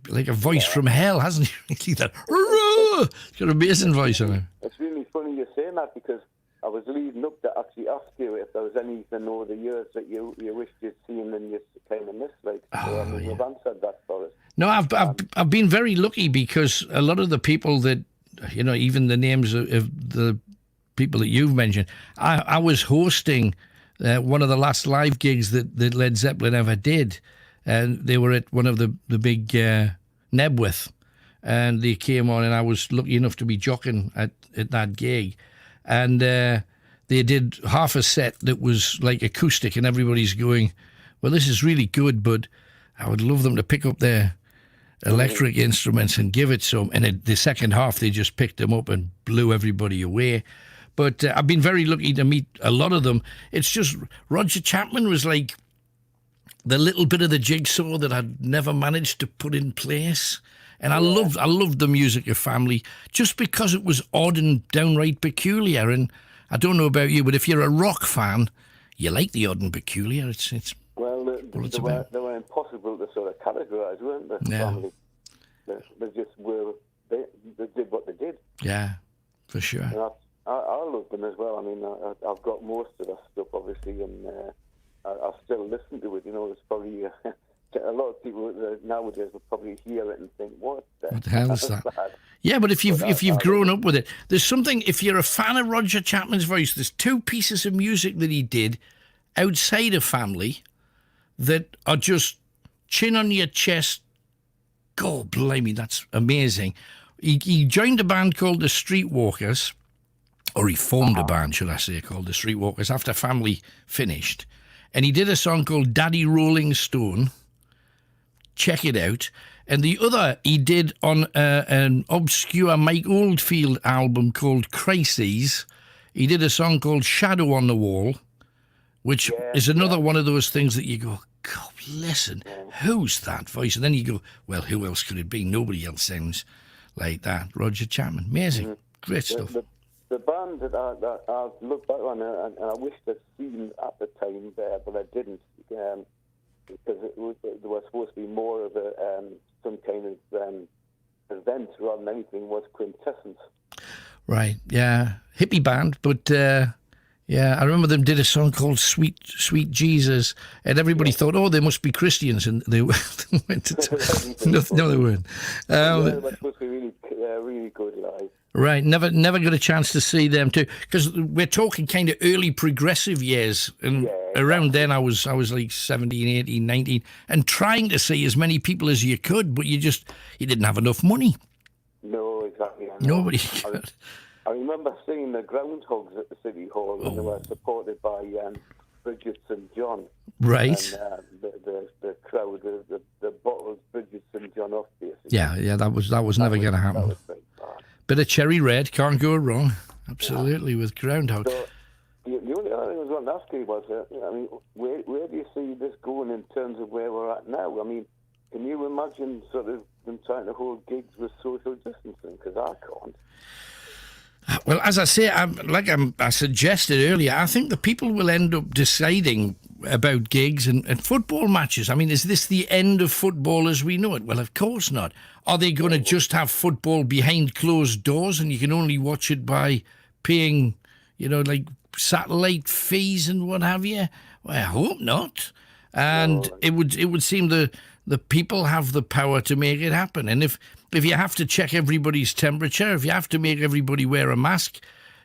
like a voice from hell, hasn't he? That he's got an amazing voice on him. It's really funny you're saying that because I was leading up to actually ask you if there was anything over the years that you wished you'd seen and you kind of missed. Like, you've answered that for us. No, I've been very lucky because a lot of the people that even the names of the people that you've mentioned, I was hosting one of the last live gigs that Led Zeppelin ever did, and they were at one of the big Nebworth, and they came on, and I was lucky enough to be jockeying at that gig, and they did half a set that was like acoustic, and everybody's going, well, this is really good, but I would love them to pick up their electric instruments and give it some. And the second half, they just picked them up and blew everybody away. But I've been very lucky to meet a lot of them. It's just Roger Chapman was like the little bit of the jigsaw that I'd never managed to put in place. And I loved the music of Family just because it was odd and downright peculiar. And I don't know about you, but if you're a rock fan, you like the odd and peculiar. It's well, they were impossible to sort of categorise, weren't they? Yeah. Family. They just were. They did what they did. Yeah, for sure. And I love them as well. I mean, I've got most of their stuff, obviously, and I still listen to it. It's probably a lot of people nowadays will probably hear it and think, "What the hell is that?" Yeah, but if you've grown up with it, there's something. If you're a fan of Roger Chapman's voice, there's two pieces of music that he did outside of Family that are just chin on your chest. God, blimey, that's amazing. He joined a band called the Streetwalkers. Or he formed a band, should I say, called the Streetwalkers after Family finished. And he did a song called Daddy Rolling Stone. Check it out. And the other he did on an obscure Mike Oldfield album called Crises. He did a song called Shadow on the Wall, which is another one of those things that you go, God, listen, who's that voice? And then you go, well, who else could it be? Nobody else sounds like that. Roger Chapman. Amazing. Great stuff. The band that I looked back on, and I wished I'd seen at the time, but I didn't, because there was supposed to be more of some kind of event rather than anything, was Quintessence. Right, yeah. Hippie band, but yeah, I remember them did a song called Sweet Jesus, and everybody thought, oh, they must be Christians, and they went to... no, they weren't. They were supposed to be really good live. Right, never got a chance to see them too, because we're talking kind of early progressive years, and around then I was like 17, 18, 19, and trying to see as many people as you could, but you didn't have enough money. No, exactly. Nobody could. I remember seeing the Groundhogs at the City Hall, and they were supported by Bridget St. John. Right. And the crowd, the bottled Bridget St. John off, basically. Yeah, that was never going to happen. Bit of cherry red, can't go wrong. Absolutely, with Groundhog. So, the only other thing I was going to ask you was, where do you see this going in terms of where we're at now? I mean, can you imagine sort of them trying to hold gigs with social distancing? Because I can't. Well, as I say, I suggested earlier, I think the people will end up deciding about gigs and football matches. I mean, is this the end of football as we know it? Well, of course not. Are they going to just have football behind closed doors and you can only watch it by paying, like satellite fees and what have you? Well, I hope not. And it would seem the people have the power to make it happen. And if you have to check everybody's temperature, if you have to make everybody wear a mask,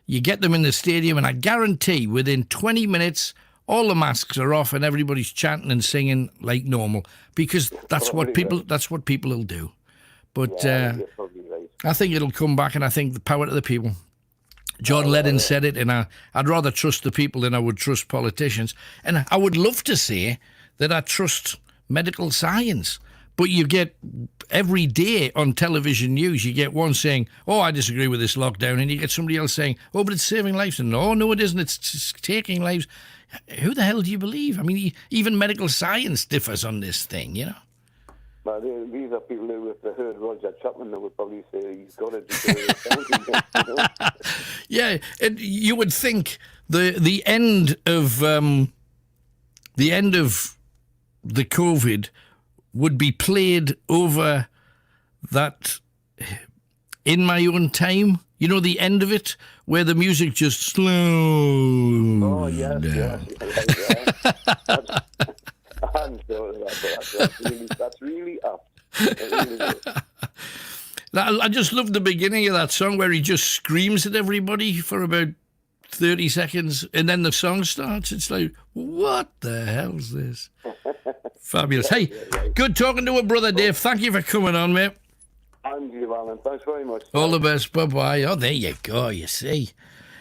you get them in the stadium, and I guarantee within 20 minutes, all the masks are off and everybody's chanting and singing like normal, because that's what people will do. But I think it'll come back, and I think the power to the people. John Lennon said it, and I'd rather trust the people than I would trust politicians. And I would love to say that I trust medical science. But you get every day on television news, you get one saying, oh, I disagree with this lockdown. And you get somebody else saying, oh, but it's saving lives. And no, it isn't. It's taking lives. who the hell do you believe? I mean, even medical science differs on this thing, you know? Well, these are people who, if they heard Roger Chapman, they would probably say he's got it. Because you know? Yeah, you would think the end of the COVID would be played over that In My Own Time. You know, the end of it, where the music just slows Oh, yes, down. yes. I'm sure that's really up. It really is. I just love the beginning of that song where he just screams at everybody for about 30 seconds and then the song starts. It's like, what the hell's this? Fabulous. Hey, good talking to a brother, Dave. Thank you for coming on, mate. And you, Alan. Thanks very much. All the best. Bye-bye. Oh, there you go, you see.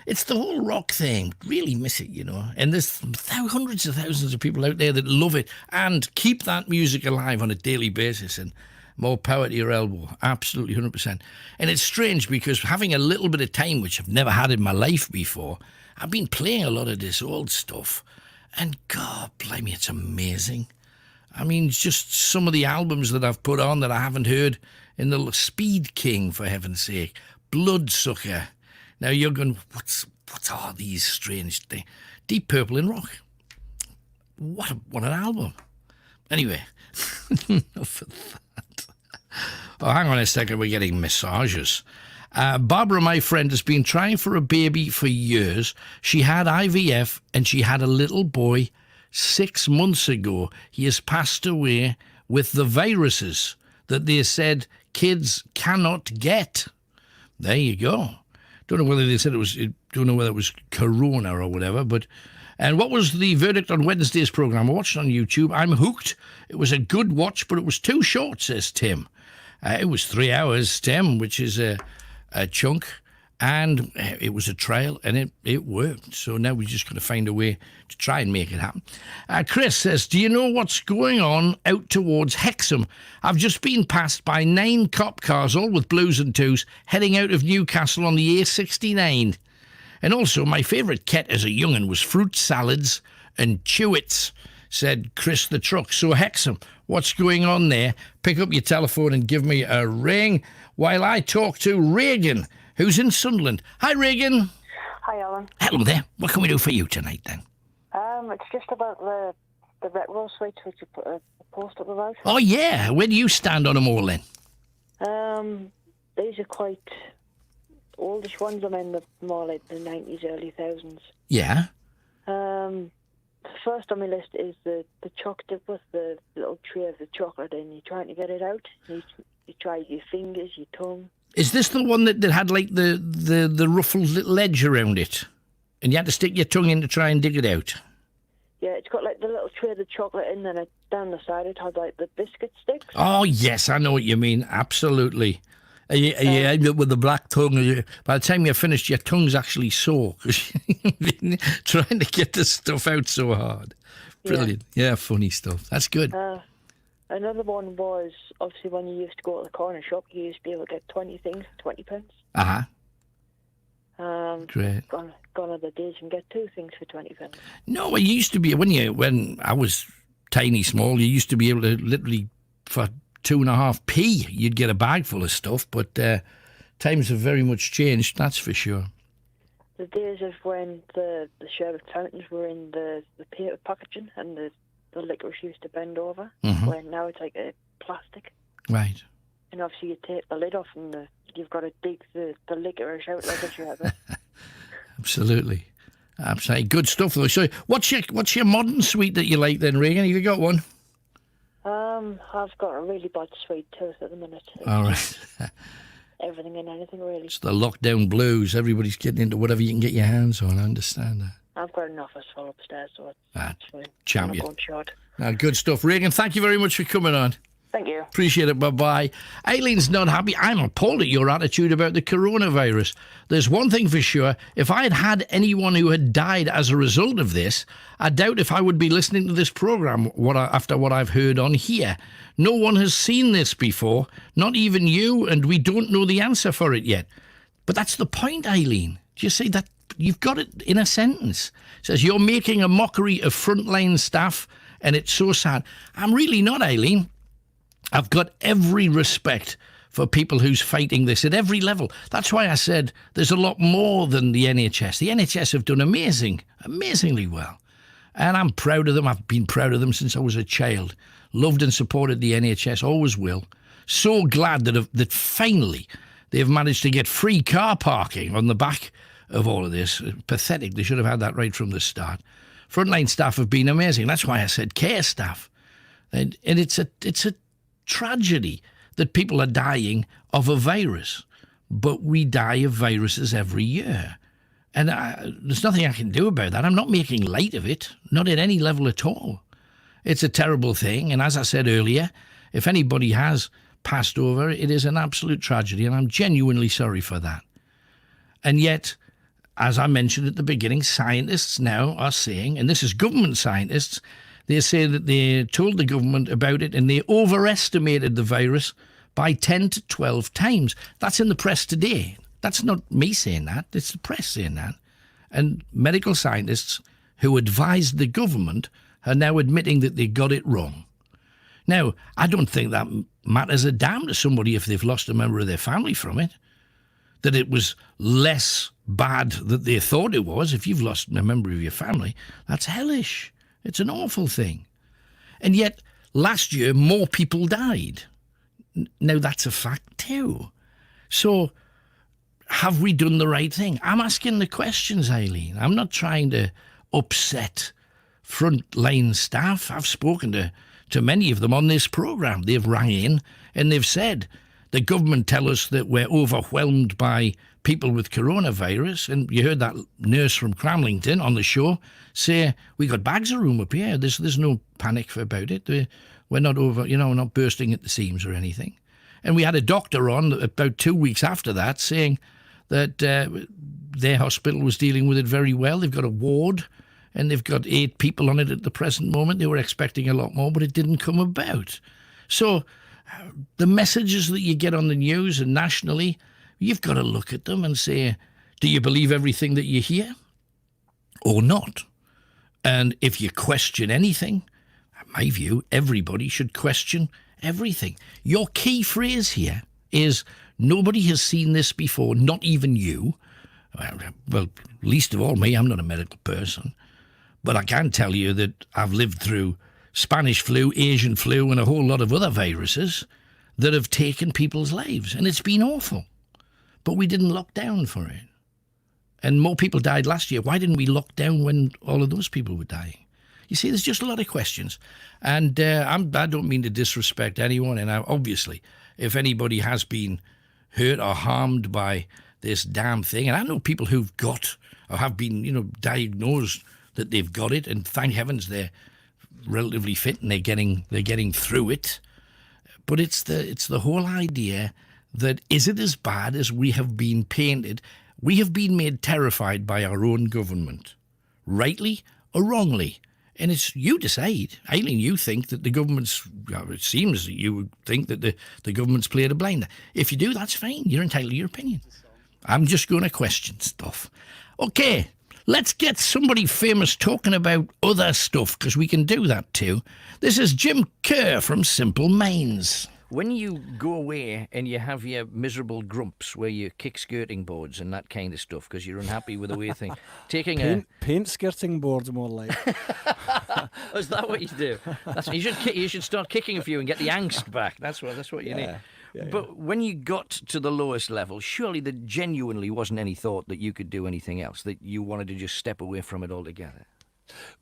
It's the whole rock thing. Really miss it, you know. And there's hundreds of thousands of people out there that love it and keep that music alive on a daily basis. And more power to your elbow. Absolutely, 100%. And it's strange because having a little bit of time, which I've never had in my life before, I've been playing a lot of this old stuff. And God, blimey, it's amazing. I mean, just some of the albums that I've put on that I haven't heard in the Speed King, for heaven's sake. Bloodsucker. Now you're going, what's all these strange things? Deep Purple in rock. What an album. Anyway, enough of that. Oh, hang on a second, we're getting massages. Barbara, my friend, has been trying for a baby for years. She had IVF and she had a little boy 6 months ago. He has passed away with the viruses that they said kids cannot get. There you go. Don't know whether they said don't know whether it was corona or whatever, but... And what was the verdict on Wednesday's programme? I watched it on YouTube. I'm hooked. It was a good watch, but it was too short, says Tim. It was 3 hours, Tim, which is a chunk. And it was a trial, and it worked. So now we're just going to find a way to try and make it happen. Chris says, do you know what's going on out towards Hexham? I've just been passed by 9 cop cars, all with blues and twos, heading out of Newcastle on the A69. And also, my favourite ket as a young'un was fruit salads and chewits, said Chris the truck. So Hexham, what's going on there? Pick up your telephone and give me a ring while I talk to Reagan, who's in Sunderland. Hi, Reagan. Hi, Alan. Hello there. What can we do for you tonight, then? It's just about the retro suites which you put a post up about. Oh, yeah. Where do you stand on them all, then? These are quite oldish ones. I mean, they're more like the 90s, early thousands. Yeah. First on my list is the choc dip with the little tray of the chocolate in. You're trying to get it out. You try your fingers, your tongue. Is this the one that had, like, the ruffled little edge around it? And you had to stick your tongue in to try and dig it out? Yeah, it's got, like, the little tray of the chocolate in, and down the side it has, like, the biscuit sticks. Oh, yes, I know what you mean. Absolutely. You end up with the black tongue. By the time you're finished, your tongue's actually sore because you've been trying to get the stuff out so hard. Brilliant. Yeah, funny stuff. That's good. Another one was, obviously, when you used to go to the corner shop, you used to be able to get 20 things for 20 pence. Uh-huh. Great. Gone are the days you can get 2 things for 20 pence. No, it used to be, when I was tiny, small, you used to be able to literally, for 2.5p, you'd get a bag full of stuff, but times have very much changed, that's for sure. The days of when the sherbet fountains were in the paper packaging and the licorice used to bend over, where now it's like a plastic. Right. And obviously you take the lid off and you've got to dig the licorice out like a sherbet. Absolutely. Good stuff, though. So what's your modern sweet that you like then, Reagan? Have you got one? I've got a really bad sweet tooth at the minute. All right. Everything and anything, really. It's the lockdown blues. Everybody's getting into whatever you can get your hands on. I understand that. I've got an office full upstairs, so it's fine. Champion. I'm going short. Good stuff. Reagan, thank you very much for coming on. Thank you. Appreciate it. Bye-bye. Eileen's not happy. I'm appalled at your attitude about the coronavirus. There's one thing for sure. If I had anyone who had died as a result of this, I doubt if I would be listening to this programme after what I've heard on here. No one has seen this before, not even you, and we don't know the answer for it yet. But that's the point, Eileen. Do you see that? you've got it in a sentence. It says, you're making a mockery of frontline staff, and it's so sad. I'm really not, Eileen. I've got every respect for people who's fighting this at every level. That's why I said there's a lot more than the NHS. The NHS have done amazingly well. And I'm proud of them. I've been proud of them since I was a child. Loved and supported the NHS, always will. So glad that finally they've managed to get free car parking on the back of all of this. Pathetic. They should have had that right from the start. Frontline staff have been amazing. That's why I said care staff. And it's a tragedy that people are dying of a virus. But we die of viruses every year. And there's nothing I can do about that. I'm not making light of it, not at any level at all. It's a terrible thing. And as I said earlier, if anybody has passed over, it is an absolute tragedy. And I'm genuinely sorry for that. And yet, as I mentioned at the beginning, scientists now are saying, and this is government scientists, they say that they told the government about it and they overestimated the virus by 10 to 12 times. That's in the press today. That's not me saying that. It's the press saying that. And medical scientists who advised the government are now admitting that they got it wrong. Now, I don't think that matters a damn to somebody if they've lost a member of their family from it. That it was less bad than they thought it was. If you've lost a member of your family, that's hellish. It's an awful thing. And yet, last year, more people died. Now, that's a fact too. So, have we done the right thing? I'm asking the questions, Eileen. I'm not trying to upset frontline staff. I've spoken to many of them on this programme. They've rang in and they've said, the government tell us that we're overwhelmed by people with coronavirus. And you heard that nurse from Cramlington on the show say, we got bags of room up here. There's no panic about it. We're not we're not bursting at the seams or anything. And we had a doctor on about 2 weeks after that saying that their hospital was dealing with it very well. They've got a ward and they've got 8 people on it at the present moment. They were expecting a lot more, but it didn't come about. So the messages that you get on the news and nationally, you've got to look at them and say, do you believe everything that you hear or not? And if you question anything, in my view, everybody should question everything. Your key phrase here is, nobody has seen this before, not even you. Well, least of all me, I'm not a medical person. But I can tell you that I've lived through Spanish flu, Asian flu, and a whole lot of other viruses that have taken people's lives. And it's been awful. But we didn't lock down for it. And more people died last year. Why didn't we lock down when all of those people were dying? You see, there's just a lot of questions. And I don't mean to disrespect anyone. And obviously, if anybody has been hurt or harmed by this damn thing, and I know people who've got or have been, diagnosed that they've got it, and thank heavens they're relatively fit and they're getting through it. But it's the whole idea that, is it as bad as we have been painted? We have been made terrified by our own government, rightly or wrongly. And it's you decide. Eileen, you think that the government's, it seems that you would think that the government's played a blinder. If you do, that's fine. You're entitled to your opinion. I'm just going to question stuff. Okay, let's get somebody famous talking about other stuff, because we can do that too. This is Jim Kerr from Simple Minds. When you go away and you have your miserable grumps where you kick skirting boards and that kind of stuff because you're unhappy with the way things... Paint skirting boards, more like. Oh, is that what you do? You should start kicking a few and get the angst back. That's what you need. But when you got to the lowest level, surely there genuinely wasn't any thought that you could do anything else, that you wanted to just step away from it altogether.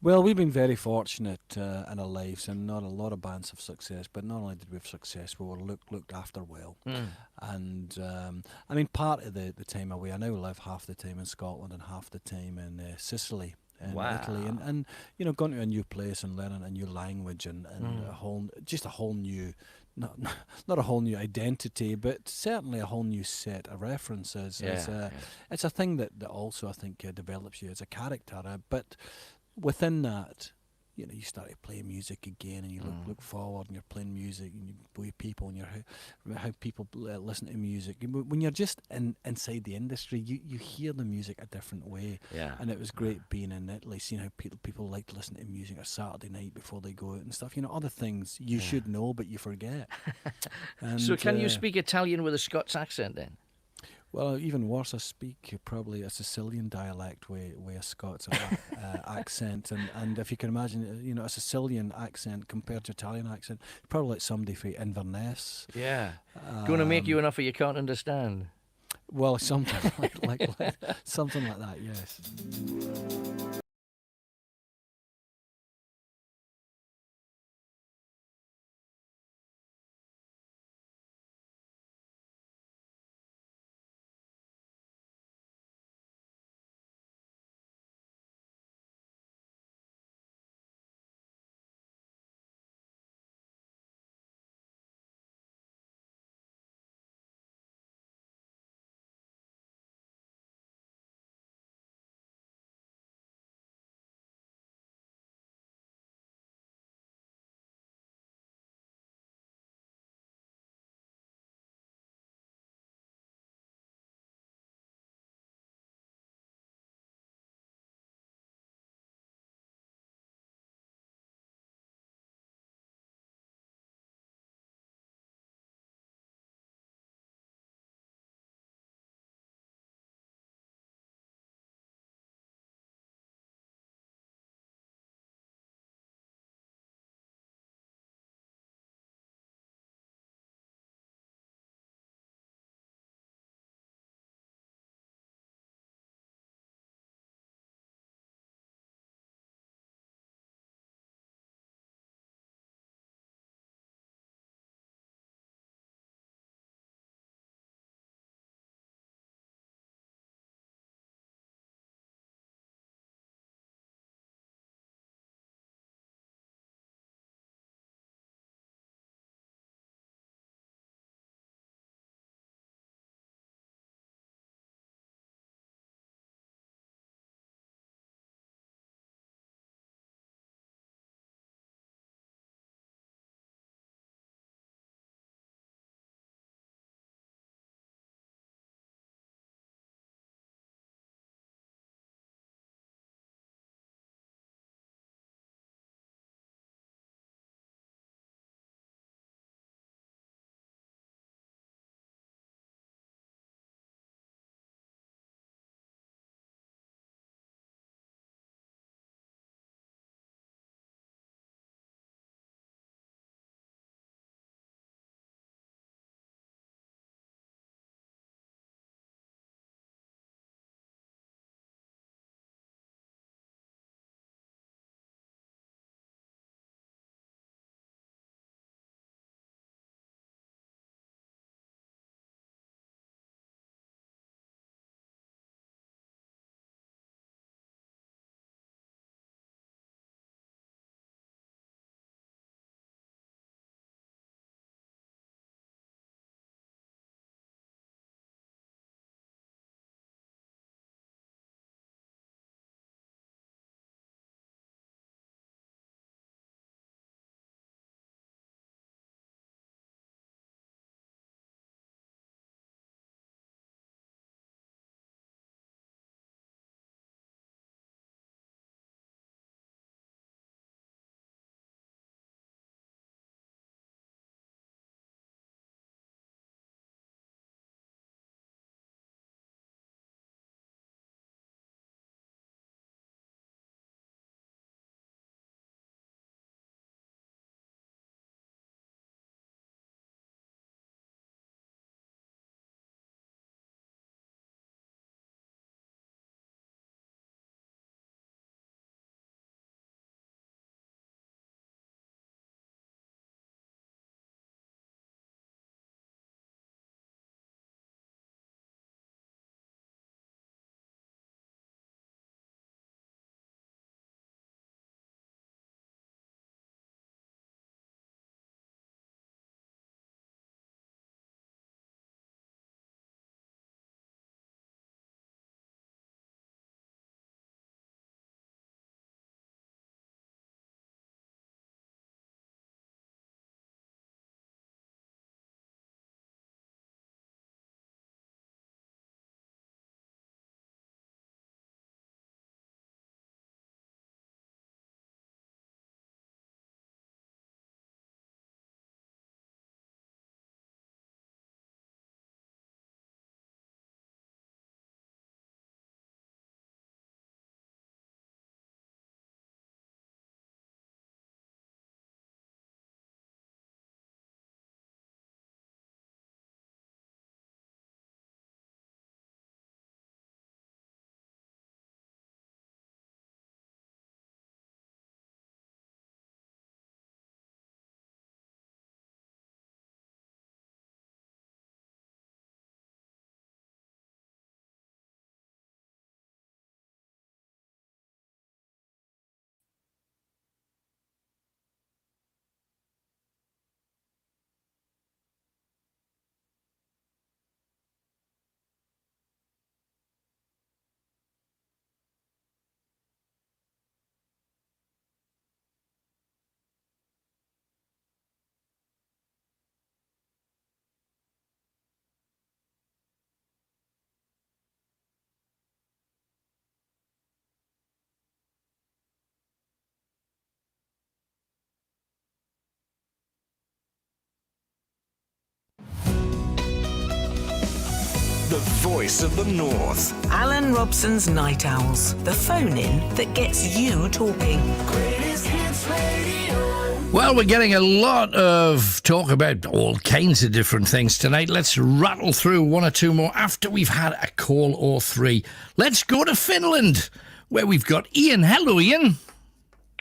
Well, we've been very fortunate in our lives, and not a lot of bands have success, but not only did we have success, we were looked after well. And I mean, part of the time away, I now live half the time in Scotland and half the time in Sicily and Italy, and going to a new place and learning a new language and a whole new, not a whole new identity, but certainly a whole new set of references. It's a thing that also I think develops you as a character, but within that, you started playing music again, and you look forward, and you're playing music, and you with people, and how people listen to music. When you're just inside the industry, you hear the music a different way. Yeah. And it was great being in Italy, seeing how people like to listen to music a Saturday night before they go out and stuff. Other things you should know, but you forget. And, So can you speak Italian with a Scots accent then? Well, even worse, I speak probably a Sicilian dialect with a Scots accent, and if you can imagine, a Sicilian accent compared to Italian accent, probably like somebody from Inverness. Yeah, going to make you an offer you can't understand. Well, something like something like that. Yes. The voice of the North. Alan Robson's Night Owls. The phone-in that gets you talking. Greatest Hits Radio. Well, we're getting a lot of talk about all kinds of different things tonight. Let's rattle through one or two more after we've had a call or three. Let's go to Finland, where we've got Ian. Hello, Ian.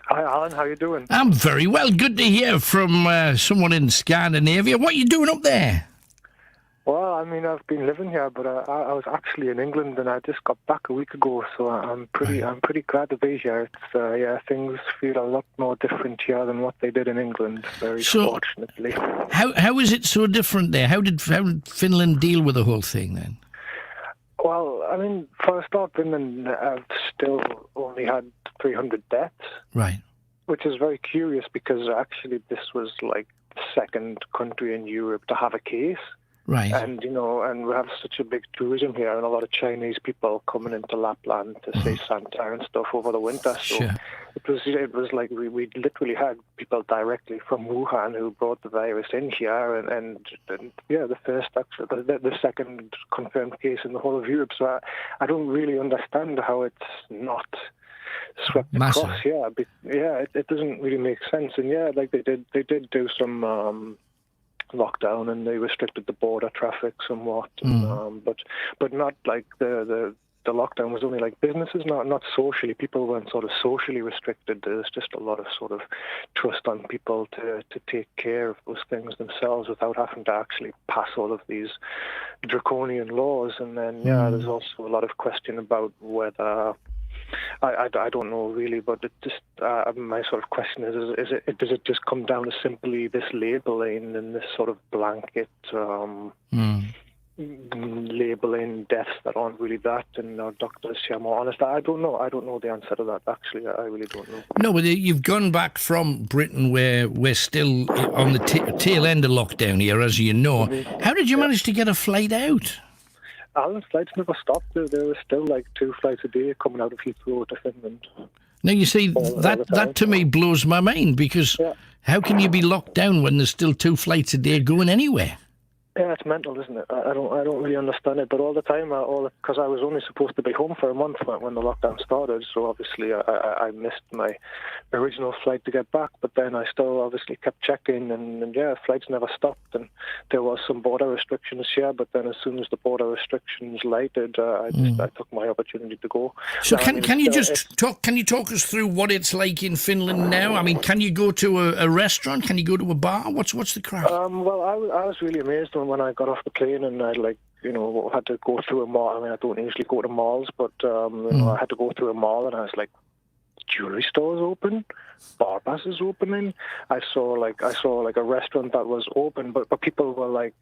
Hi, Alan. How you doing? I'm very well. Good to hear from someone in Scandinavia. What are you doing up there? Well, I mean, I've been living here, but I was actually in England, and I just got back a week ago. So I'm pretty glad to be here. It's things feel a lot more different here than what they did in England. Very fortunately. How is it so different there? How did Finland deal with the whole thing then? Well, I mean, for a start, Finland still only had 300 deaths. Right. Which is very curious because actually this was like the second country in Europe to have a case. Right. And, and we have such a big tourism here and a lot of Chinese people coming into Lapland to see Santa and stuff over the winter. So it was like we literally had people directly from Wuhan who brought the virus in here and the second confirmed case in the whole of Europe. So I don't really understand how it's not swept across here. But it doesn't really make sense. And they did do some lockdown and they restricted the border traffic somewhat, but not like the lockdown was only like businesses, not socially. People weren't sort of socially restricted. There's just a lot of sort of trust on people to take care of those things themselves without having to actually pass all of these draconian laws. And then there's also a lot of question about whether I don't know really, but it just my sort of question is does it just come down to simply this labelling and this sort of blanket labelling deaths that aren't really that, and our doctors are more honest? I don't know the answer to that, actually. I really don't know. No, but you've gone back from Britain where we're still on the tail end of lockdown here, as you know. How did you manage to get a flight out? Alan's flights never stopped. There were still like 2 flights a day coming out of Heathrow to Finland. Now, you see, that to me blows my mind, because how can you be locked down when there's still 2 flights a day going anywhere? Yeah, it's mental, isn't it? I don't really understand it. But all the time, because I was only supposed to be home for a month when the lockdown started, so obviously I missed my original flight to get back. But then I still obviously kept checking, and flights never stopped. And there was some border restrictions here, but then as soon as the border restrictions lighted, I took my opportunity to go. So can you talk us through what it's like in Finland now? I mean, can you go to a restaurant? Can you go to a bar? What's the crack? Well, I was really amazed when I got off the plane and I had to go through a mall. I mean, I don't usually go to malls, but I had to go through a mall and I was like, jewelry stores open, bar passes opening. I saw a restaurant that was open, but people were like,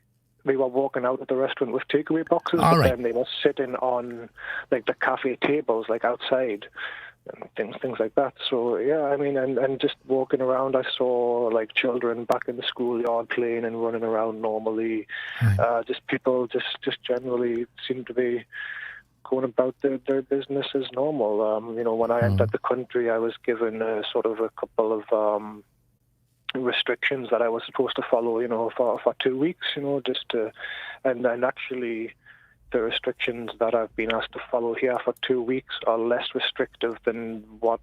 they were walking out of the restaurant with takeaway boxes, then they were sitting on like the cafe tables, like outside. And things like that. So I mean, and just walking around, I saw like children back in the schoolyard playing and running around normally. Just people just generally seem to be going about their business as normal. When I entered the country, I was given sort of a couple of restrictions that I was supposed to follow, for 2 weeks, just to, and actually the restrictions that I've been asked to follow here for 2 weeks are less restrictive than what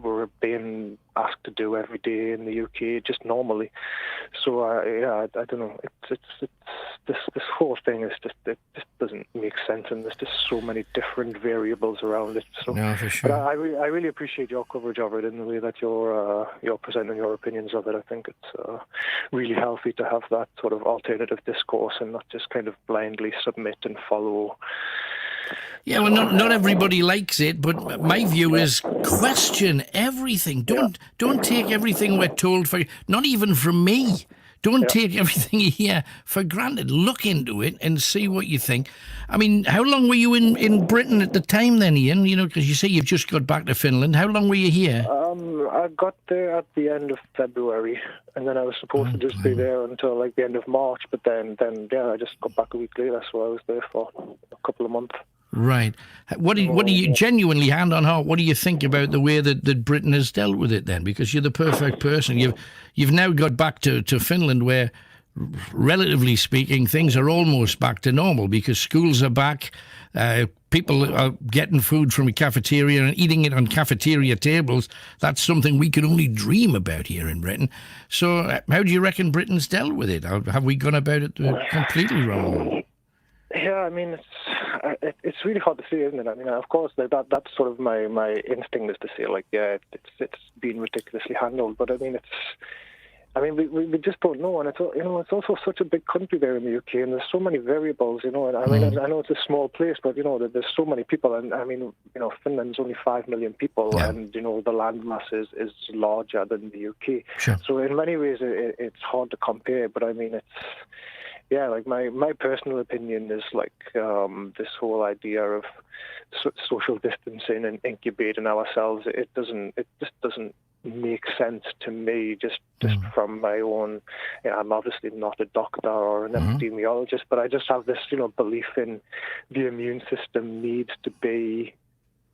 we're being asked to do every day in the UK, just normally. So I don't know. It's this whole thing is it just doesn't make sense, and there's just so many different variables around it. So, no, for sure. But I really appreciate your coverage of it in the way that you're presenting your opinions of it. I think it's really healthy to have that sort of alternative discourse and not just kind of blindly submit and follow. Yeah, well, not everybody likes it, but my view is question everything. Don't take everything we're told for, not even from me. Don't take everything you hear for granted. Look into it and see what you think. I mean, how long were you in Britain at the time then, Ian? Because you say you've just got back to Finland. How long were you here? I got there at the end of February, and then I was supposed to just be there until like the end of March. But then I just got back a week later, so I was there for a couple of months. Right. What do you genuinely, hand on heart, what do you think about the way that Britain has dealt with it then? Because you're the perfect person. You've now got back to Finland where relatively speaking, things are almost back to normal because schools are back. People are getting food from a cafeteria and eating it on cafeteria tables. That's something we can only dream about here in Britain. So how do you reckon Britain's dealt with it? Have we gone about it completely wrong? Yeah, I mean, it's really hard to say, isn't it? I mean, of course, that's sort of my instinct is to say, like, yeah, it's been ridiculously handled. But I mean, we just don't know, and it's also such a big country there in the UK, and there's so many variables, and I mean, I know it's a small place, but there's so many people, and I mean, Finland's only 5 million people, and the landmass is larger than the UK. Sure. So in many ways, it's hard to compare, but I mean, like my personal opinion is like this whole idea of social distancing and incubating ourselves. It just doesn't make sense to me. Just from my own. I'm obviously not a doctor or an epidemiologist, but I just have this belief in the immune system needs to be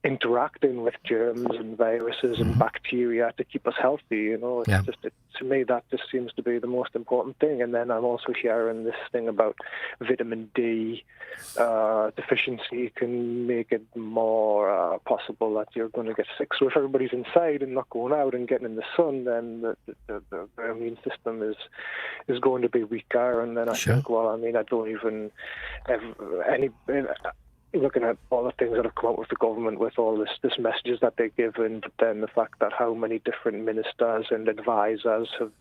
interacting with germs and viruses and bacteria to keep us healthy. It's just to me that just seems to be the most important thing. And then I'm also hearing this thing about vitamin D deficiency can make it more possible that you're going to get sick. So if everybody's inside and not going out and getting in the sun, then the immune system is going to be weaker. And then I think, well, I mean, I don't even looking at all the things that have come out with the government with all this messages that they give, and then the fact that how many different ministers and advisors have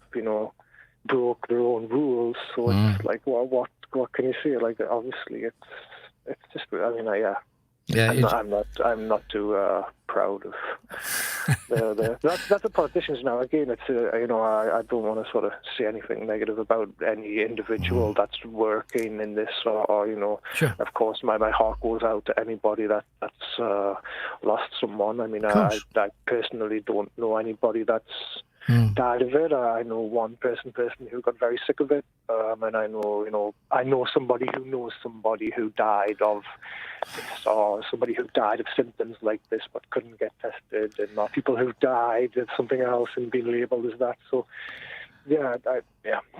broke their own rules. So it's like, well, what can you say? Like, obviously it's just, I mean, I'm not too proud of that's the politicians now. Again, it's I don't want to sort of say anything negative about any individual that's working in this, or Sure. Of course, my heart goes out to anybody that's lost someone. I mean, I personally don't know anybody that's died of it. I know one person who got very sick of it, and I know somebody who knows somebody who died of this, or somebody who died of symptoms like this but couldn't get tested, and people who died of something else and been labelled as that. So yeah.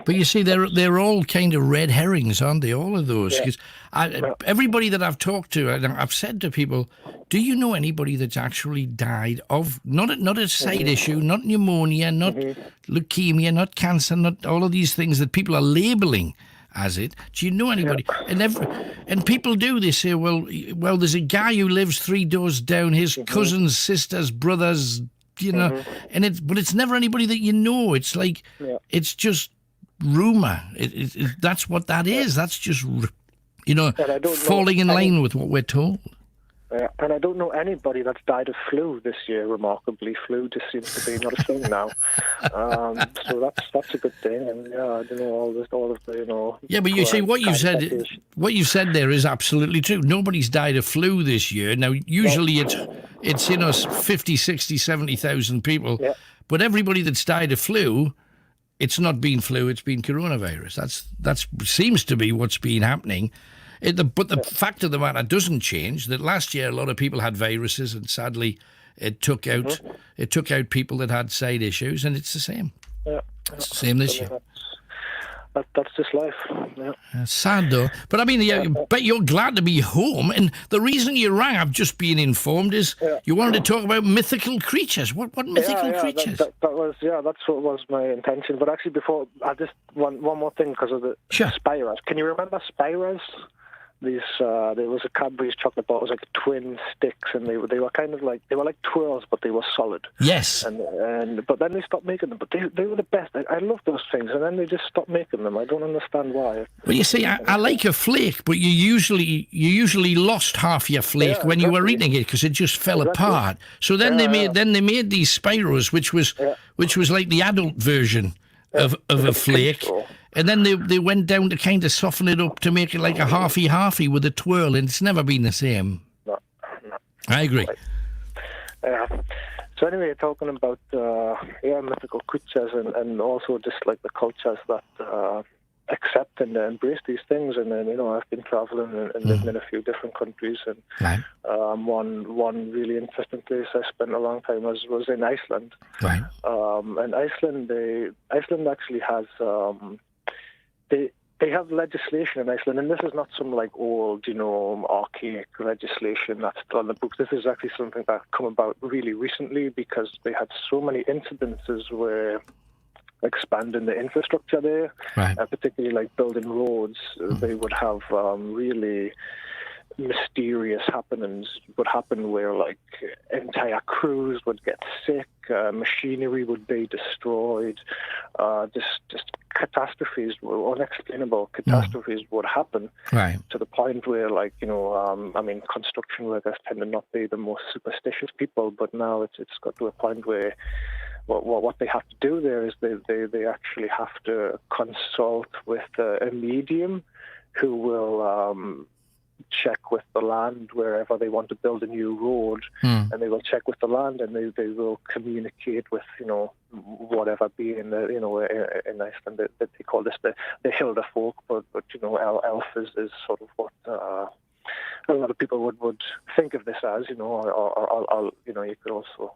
But you see, they're all kind of red herrings, aren't they? All of those. Because everybody that I've talked to, I've said to people, do you know anybody that's actually died of not a side issue, not pneumonia, not leukemia, not cancer, not all of these things that people are labelling as it? Do you know anybody? And people do. They say, well, there's a guy who lives 3 doors down. His cousins, sisters, brothers. And it's never anybody that you know. It's like it's just rumor. That's what that is. That's just falling in line with what we're told. And I don't know anybody that's died of flu this year. Remarkably, flu just seems to be not a thing now. So that's a good thing. And I don't know all of the Yeah, but you see what you said there is absolutely true. Nobody's died of flu this year. Now usually it's 50, 60, 70,000 people. Yeah. But everybody that's died of flu, it's not been flu, it's been coronavirus. That seems to be what's been happening. But the fact of the matter doesn't change that last year a lot of people had viruses, and sadly it took out people that had side issues, and it's the same. Yeah, it's the same this year. That's just life. Yeah. Sad though. But I mean, but you're glad to be home, and the reason you rang, I've just been informed, is you wanted to talk about mythical creatures. What mythical creatures? That's what was my intention. But actually, before I just one more thing because of the Spirals. Can you remember Spirals? These there was a Cadbury's chocolate bar. It was like twin sticks, and they were kind of like twirls, but they were solid. Yes. And but then they stopped making them. But they were the best. I love those things, and then they just stopped making them. I don't understand why. Well, you see, I like a flake, but you usually lost half your flake when you were eating it because it just fell apart. So then they made these Spiros, which was like the adult version of a flake. And then they went down to kind of soften it up to make it like a halfy with a twirl, and it's never been the same. No. I agree. So anyway, talking about mythical creatures and also just like the cultures that accept and embrace these things. And then I've been traveling and living in a few different countries, and one really interesting place I spent a long time was in Iceland. Right. And Iceland actually has they have legislation in Iceland, and this is not some like old, archaic legislation that's still on the books. This is actually something that come about really recently because they had so many incidences where expanding the infrastructure there, right. Particularly like building roads, they would have really mysterious happenings would happen where like entire crews would get sick, machinery would be destroyed, just catastrophes, unexplainable catastrophes would happen, right. to the point where like construction workers tend to not be the most superstitious people, but now it's got to a point where what they have to do there is they actually have to consult with a medium who will check with the land wherever they want to build a new road, and they will check with the land, and they will communicate with whatever being in Iceland that they call this the Hilda folk, but elf is sort of what a lot of people would think of this as, or you could also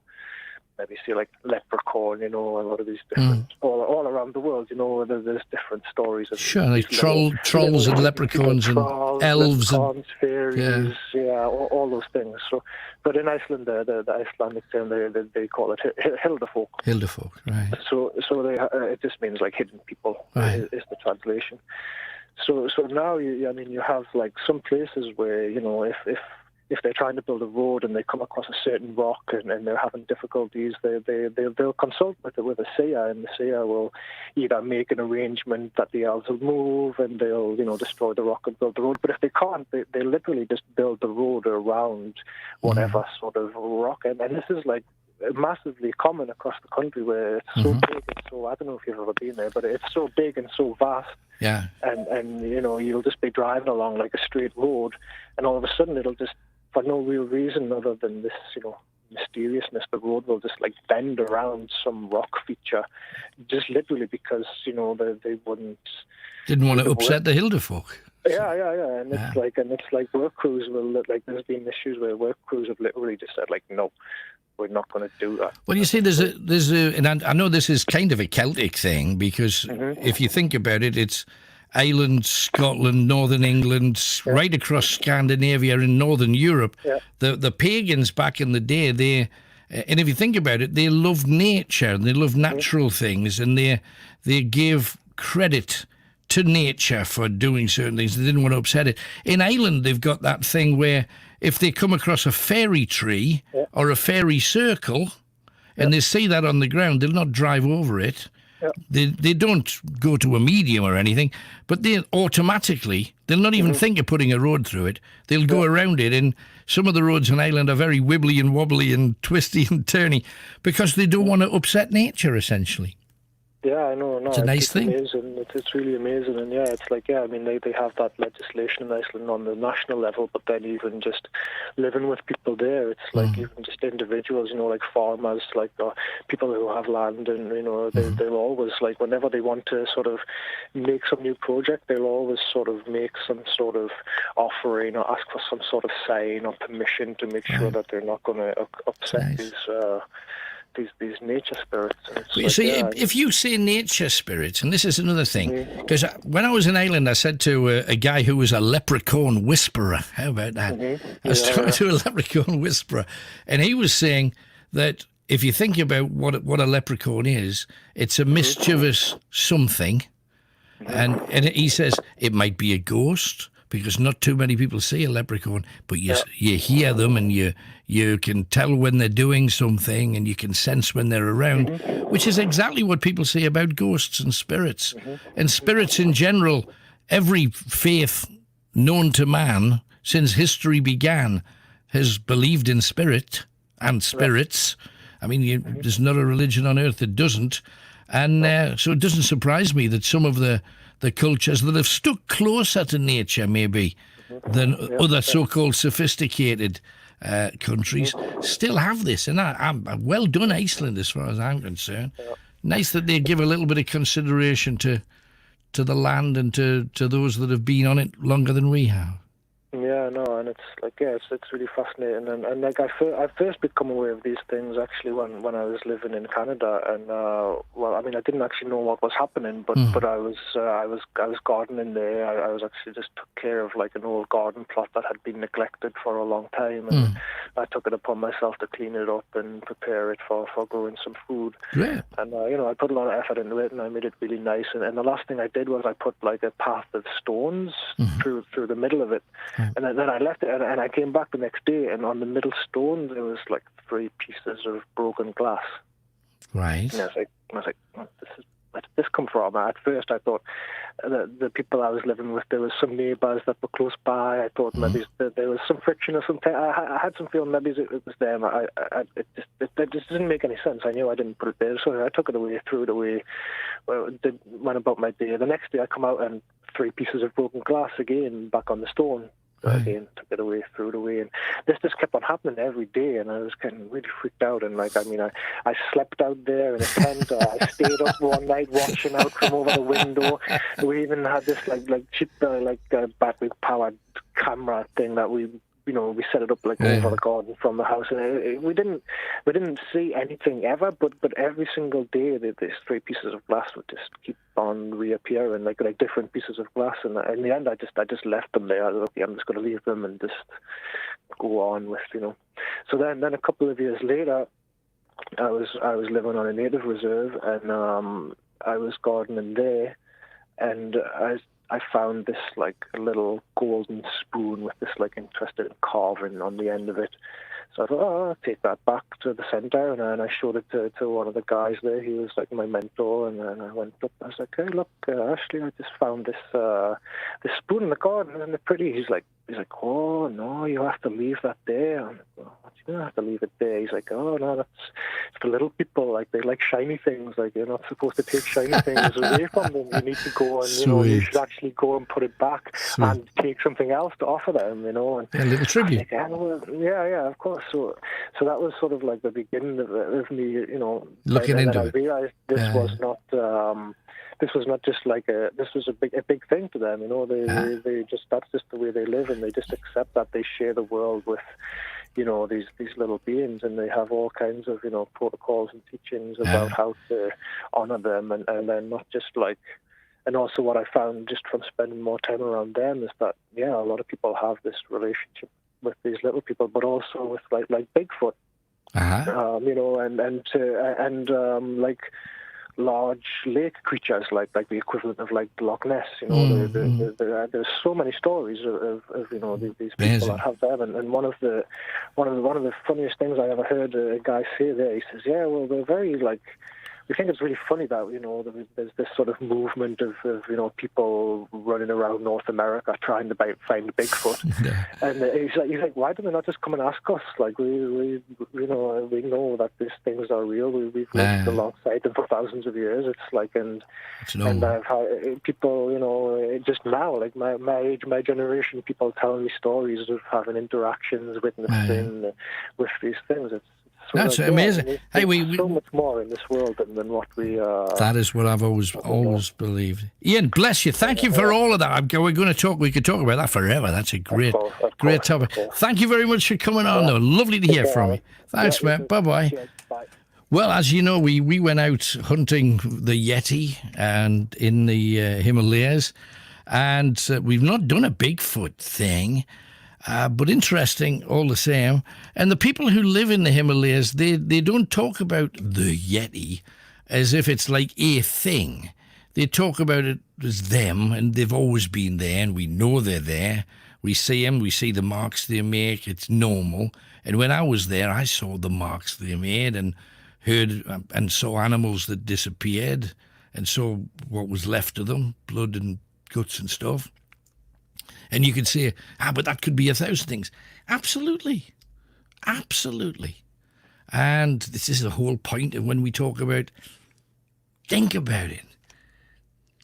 maybe see like leprechaun, a lot of these different all around the world, there's different stories of like trolls and leprechauns and elves and fairies, all those things. So, but in Iceland, the Icelandic term they call it Hilda folk. Hilda folk, right? So they it just means like hidden people, right. is the translation. So now you have like some places where if they're trying to build a road and they come across a certain rock and they're having difficulties, they'll consult with a seer, and the seer will either make an arrangement that the elves will move and they'll destroy the rock and build the road. But if they can't, they literally just build the road around whatever sort of rock. And this is like massively common across the country, where it's so big and so, I don't know if you've ever been there, but it's so big and so vast. Yeah. And you'll just be driving along like a straight road, and all of a sudden it'll just, for no real reason other than this, mysteriousness, the road will just like bend around some rock feature, just literally because they didn't want to upset the Hilda folk. Yeah, and it's like work crews will there's been issues where work crews have literally just said like, no, we're not going to do that. Well, you see, there's a, and I know this is kind of a Celtic thing because if you think about it, it's Ireland, Scotland, Northern England, right across Scandinavia and Northern Europe. Yeah. The pagans back in the day, and if you think about it, they loved nature and they loved natural things, and they gave credit to nature for doing certain things. They didn't want to upset it. In Ireland, they've got that thing where if they come across a fairy tree or a fairy circle and they see that on the ground, they'll not drive over it. They don't go to a medium or anything, but they'll not even think of putting a road through it. They'll go around it, and some of the roads in Ireland are very wibbly and wobbly and twisty and turny because they don't want to upset nature, essentially. Yeah, I know. No, it's a nice thing. Amazing. It's really amazing, and it's like they have that legislation in Iceland on the national level, but then even just living with people there, it's like even just individuals, like farmers, like people who have land, and they'll always like whenever they want to sort of make some new project, they'll always sort of make some sort of offering or ask for some sort of sign or permission to make sure that they're not going to upset these nature spirits. If you say nature spirits, and this is another thing, because when I was in Ireland, I said to a guy who was a leprechaun whisperer, how about that? I was talking to a leprechaun whisperer, and he was saying that if you think about what a leprechaun is, it's a mischievous something, and he says it might be a ghost, because not too many people see a leprechaun, but you hear them and you can tell when they're doing something and you can sense when they're around, which is exactly what people say about ghosts and spirits. And spirits in general, every faith known to man since history began has believed in spirit and spirits. I mean, there's not a religion on earth that doesn't. And so it doesn't surprise me that some of the cultures that have stuck closer to nature maybe than other so-called sophisticated countries still have this. And I'm well done, Iceland, as far as I'm concerned. Nice that they give a little bit of consideration to the land and to those that have been on it longer than we have. Yeah, no, and it's like, yeah, it's really fascinating, and like I first become aware of these things actually when I was living in Canada, and well, I mean, I didn't actually know what was happening, but I was gardening there. I was actually just took care of like an old garden plot that had been neglected for a long time, and I took it upon myself to clean it up and prepare it for growing some food. Yeah. And I put a lot of effort into it, and I made it really nice. And the last thing I did was I put like a path of stones through the middle of it, and then I left it, and I came back the next day, and on the middle stone there was like 3 pieces of broken glass. Right. And I was like, where did this come from? At first I thought the people I was living with, there was some neighbours that were close by. I thought maybe there was some friction or something. I had some feeling maybe it was them. It just didn't make any sense. I knew I didn't put it there, so I took it away, threw it away, went about my day. The next day I come out and 3 pieces of broken glass again back on the stone. Again, took it away, threw it away, and this just kept on happening every day, and I was getting really freaked out. And like, I mean, I slept out there in a tent. I stayed up one night watching out from over the window. We even had this like cheap battery powered camera thing that we set it up like over the garden from the house, and we didn't see anything ever, but every single day these 3 pieces of glass would just keep on reappearing, like different pieces of glass, and in the end I just left them there. I was like, okay, I'm just going to leave them and just go on with, So then a couple of years later, I was living on a native reserve, and I was gardening there, and I found this like a little golden spoon with this like interesting carving on the end of it. So I thought, I'll take that back to the centre, and I showed it to one of the guys there. He was like my mentor, and then I went up. I was like, hey, look, Ashley, I just found this spoon in the garden, isn't it pretty? He's like, oh no, you have to leave that there. I'm like, well, what do you have to leave it there? He's like, oh no, that's for little people. Like they like shiny things. Like you're not supposed to take shiny things away from them. You need to go and you should actually go and put it back and take something else to offer them. And a little tribute. Yeah, of course. So that was sort of like the beginning of me, looking into it. I realized this was not. This was not just like this was a big thing to them, They just, that's just the way they live, and they just accept that they share the world with, these little beings, and they have all kinds of protocols and teachings about how to honor them, and then not just like. And also, what I found just from spending more time around them is that a lot of people have this relationship with these little people, but also with like Bigfoot, like large lake creatures, like the equivalent of like Loch Ness. There's so many stories of these people that have them, and one of the funniest things I ever heard a guy say there. He says, "Yeah, well, they're very like." We think it's really funny that there's this sort of movement of people running around North America trying to find Bigfoot, and he's like, why do they not just come and ask us? Like we know that these things are real. We've lived alongside them for thousands of years. It's like and I've had people just now like my age, my generation, people telling me stories of having interactions, witnessing with these things. That's amazing. There's so much more in this world than what we. That is what I've always believed. Ian, bless you. Thank you for all of that. We're going to talk. We could talk about that forever. That's a great topic. Thank you very much for coming on, though. Lovely to hear from you. Thanks, mate. Bye-bye. Bye. Well, as you know, we went out hunting the Yeti and in the Himalayas, and we've not done a Bigfoot thing. But interesting all the same. And the people who live in the Himalayas, they don't talk about the Yeti as if it's like a thing. They talk about it as them, and they've always been there, and we know they're there. We see them, we see the marks they make, it's normal. And when I was there, I saw the marks they made and heard and saw animals that disappeared and saw what was left of them, blood and guts and stuff. And you could say, but that could be 1,000 things. Absolutely. And this is the whole point of when we talk about, think about it.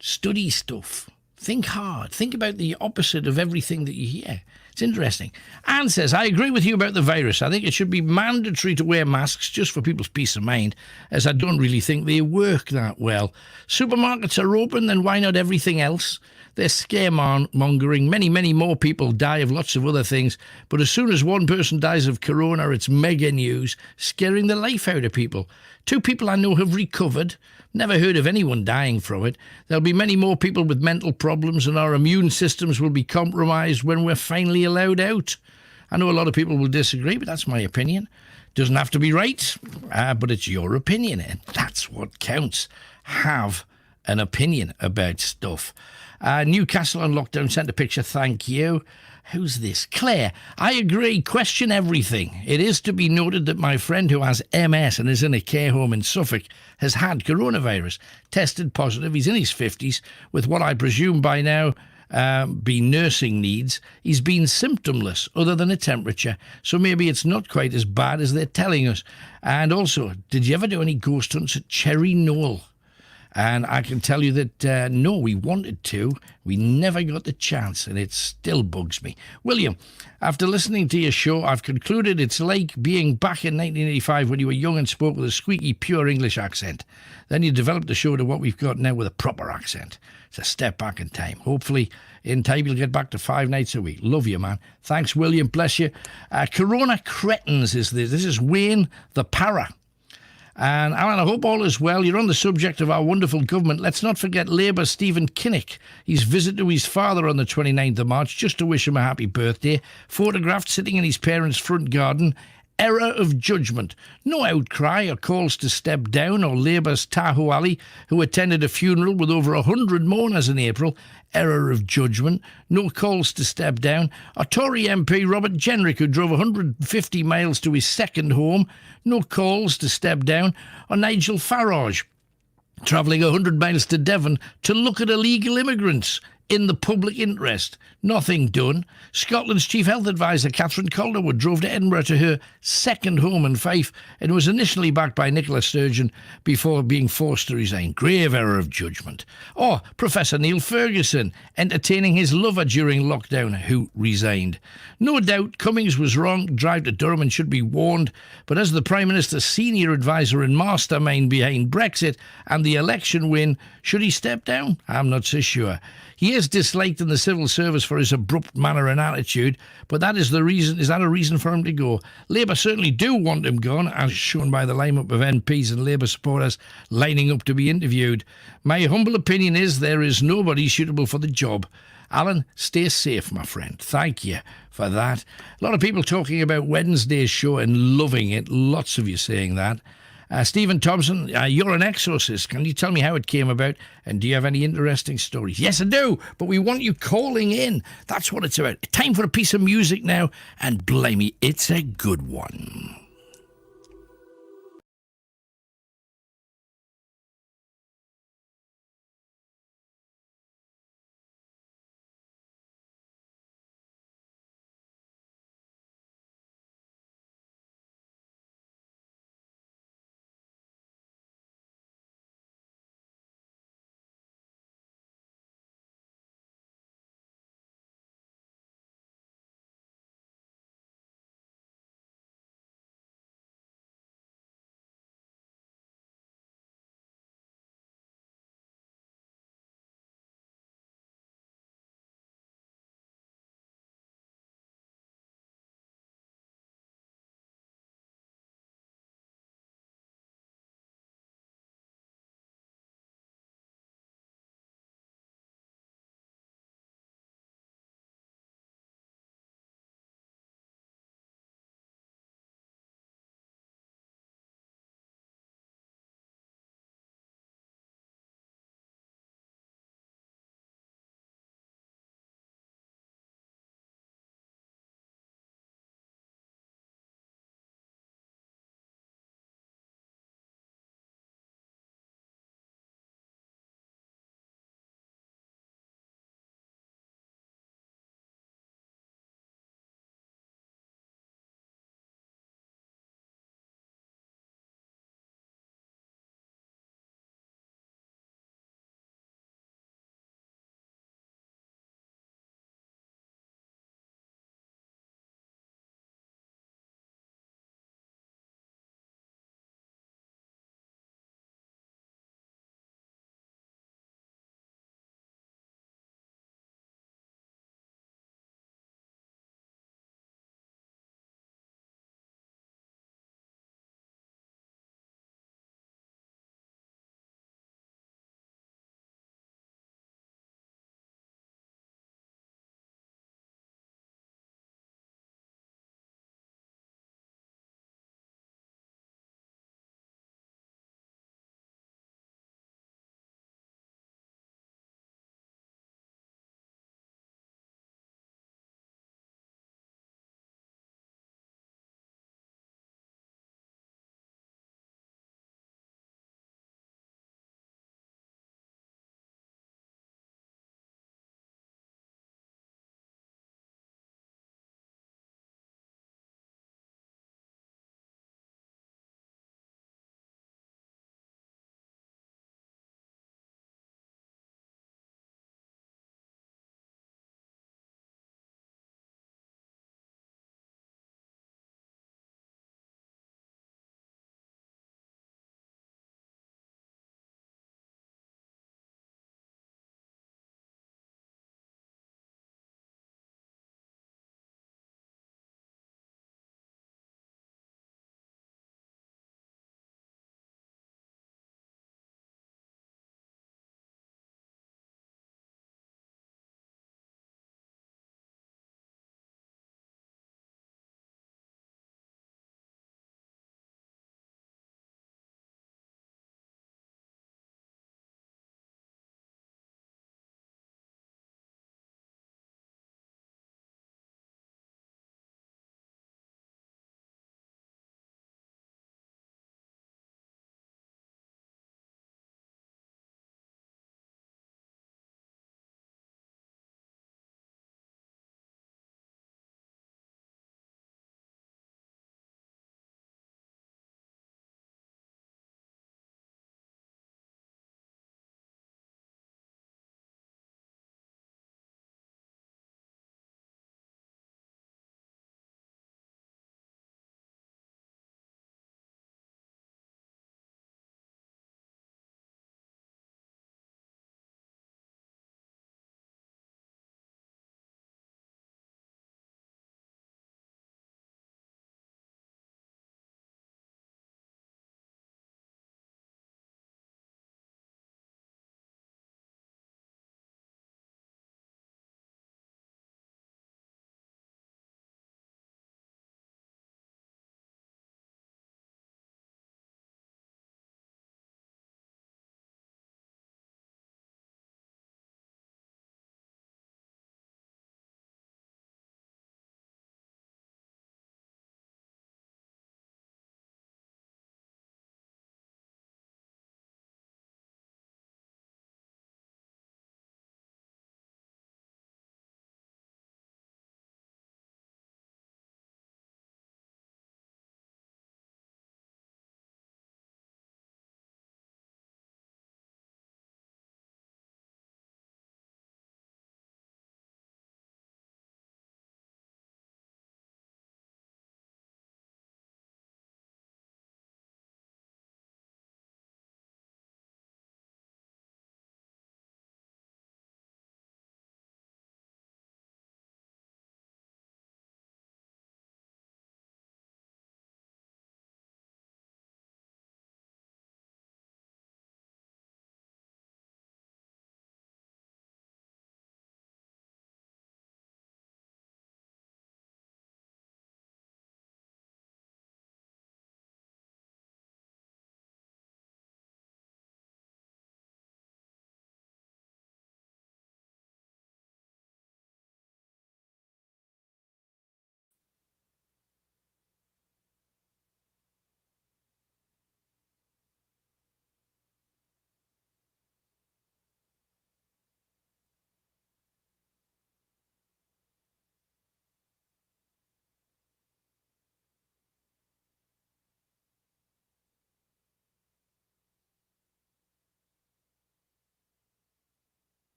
Study stuff. Think hard. Think about the opposite of everything that you hear. It's interesting. Anne says, I agree with you about the virus. I think it should be mandatory to wear masks just for people's peace of mind, as I don't really think they work that well. Supermarkets are open, then why not everything else? They're scaremongering. Many more people die of lots of other things. But as soon as one person dies of corona, it's mega news, scaring the life out of people. 2 people I know have recovered. Never heard of anyone dying from it. There'll be many more people with mental problems, and our immune systems will be compromised when we're finally allowed out. I know a lot of people will disagree, but that's my opinion. Doesn't have to be right, but it's your opinion, and that's what counts. Have an opinion about stuff. Newcastle on lockdown sent a picture, thank you. Who's this? Claire. I agree, question everything. It is to be noted that my friend who has MS and is in a care home in Suffolk has had coronavirus, tested positive. He's in his 50s with what I presume by now be nursing needs. He's been symptomless other than a temperature, so maybe it's not quite as bad as they're telling us. And also, did you ever do any ghost hunts at Cherry Knoll? And I can tell you that, no, we wanted to. We never got the chance, and it still bugs me. William, after listening to your show, I've concluded it's like being back in 1985 when you were young and spoke with a squeaky, pure English accent. Then you developed the show to what we've got now with a proper accent. It's a step back in time. Hopefully, in time, you'll get back to 5 nights a week. Love you, man. Thanks, William. Bless you. Corona Cretins is this. This is Wayne the Para. And Alan, I hope all is well. You're on the subject of our wonderful government. Let's not forget Labour Stephen Kinnock. His visit to his father on the 29th of March, just to wish him a happy birthday. Photographed sitting in his parents' front garden. Error of judgment. No outcry or calls to step down, or Labour's Tahoe Ali, who attended a funeral with over 100 mourners in April. Error of judgment. No calls to step down. Or Tory MP Robert Jenrick, who drove 150 miles to his second home. No calls to step down. Or Nigel Farage, travelling 100 miles to Devon to look at illegal immigrants in the public interest. Nothing done. Scotland's Chief Health Advisor, Catherine Calderwood, drove to Edinburgh to her second home in Fife and was initially backed by Nicola Sturgeon before being forced to resign. Grave error of judgment. Or Professor Neil Ferguson, entertaining his lover during lockdown, who resigned. No doubt Cummings was wrong. Drive to Durham and should be warned. But as the Prime Minister's senior advisor and mastermind behind Brexit and the election win, should he step down? I'm not so sure. He is disliked in the civil service for his abrupt manner and attitude, but that is the reason. Is that a reason for him to go? Labour certainly do want him gone, as shown by the lineup of MPs and Labour supporters lining up to be interviewed. My humble opinion is there is nobody suitable for the job. Alan, stay safe, my friend. Thank you for that. A lot of people talking about Wednesday's show and loving it. Lots of you saying that. Stephen Thompson, you're an exorcist. Can you tell me how it came about? And do you have any interesting stories? Yes, I do. But we want you calling in. That's what it's about. Time for a piece of music now. And blimey, it's a good one.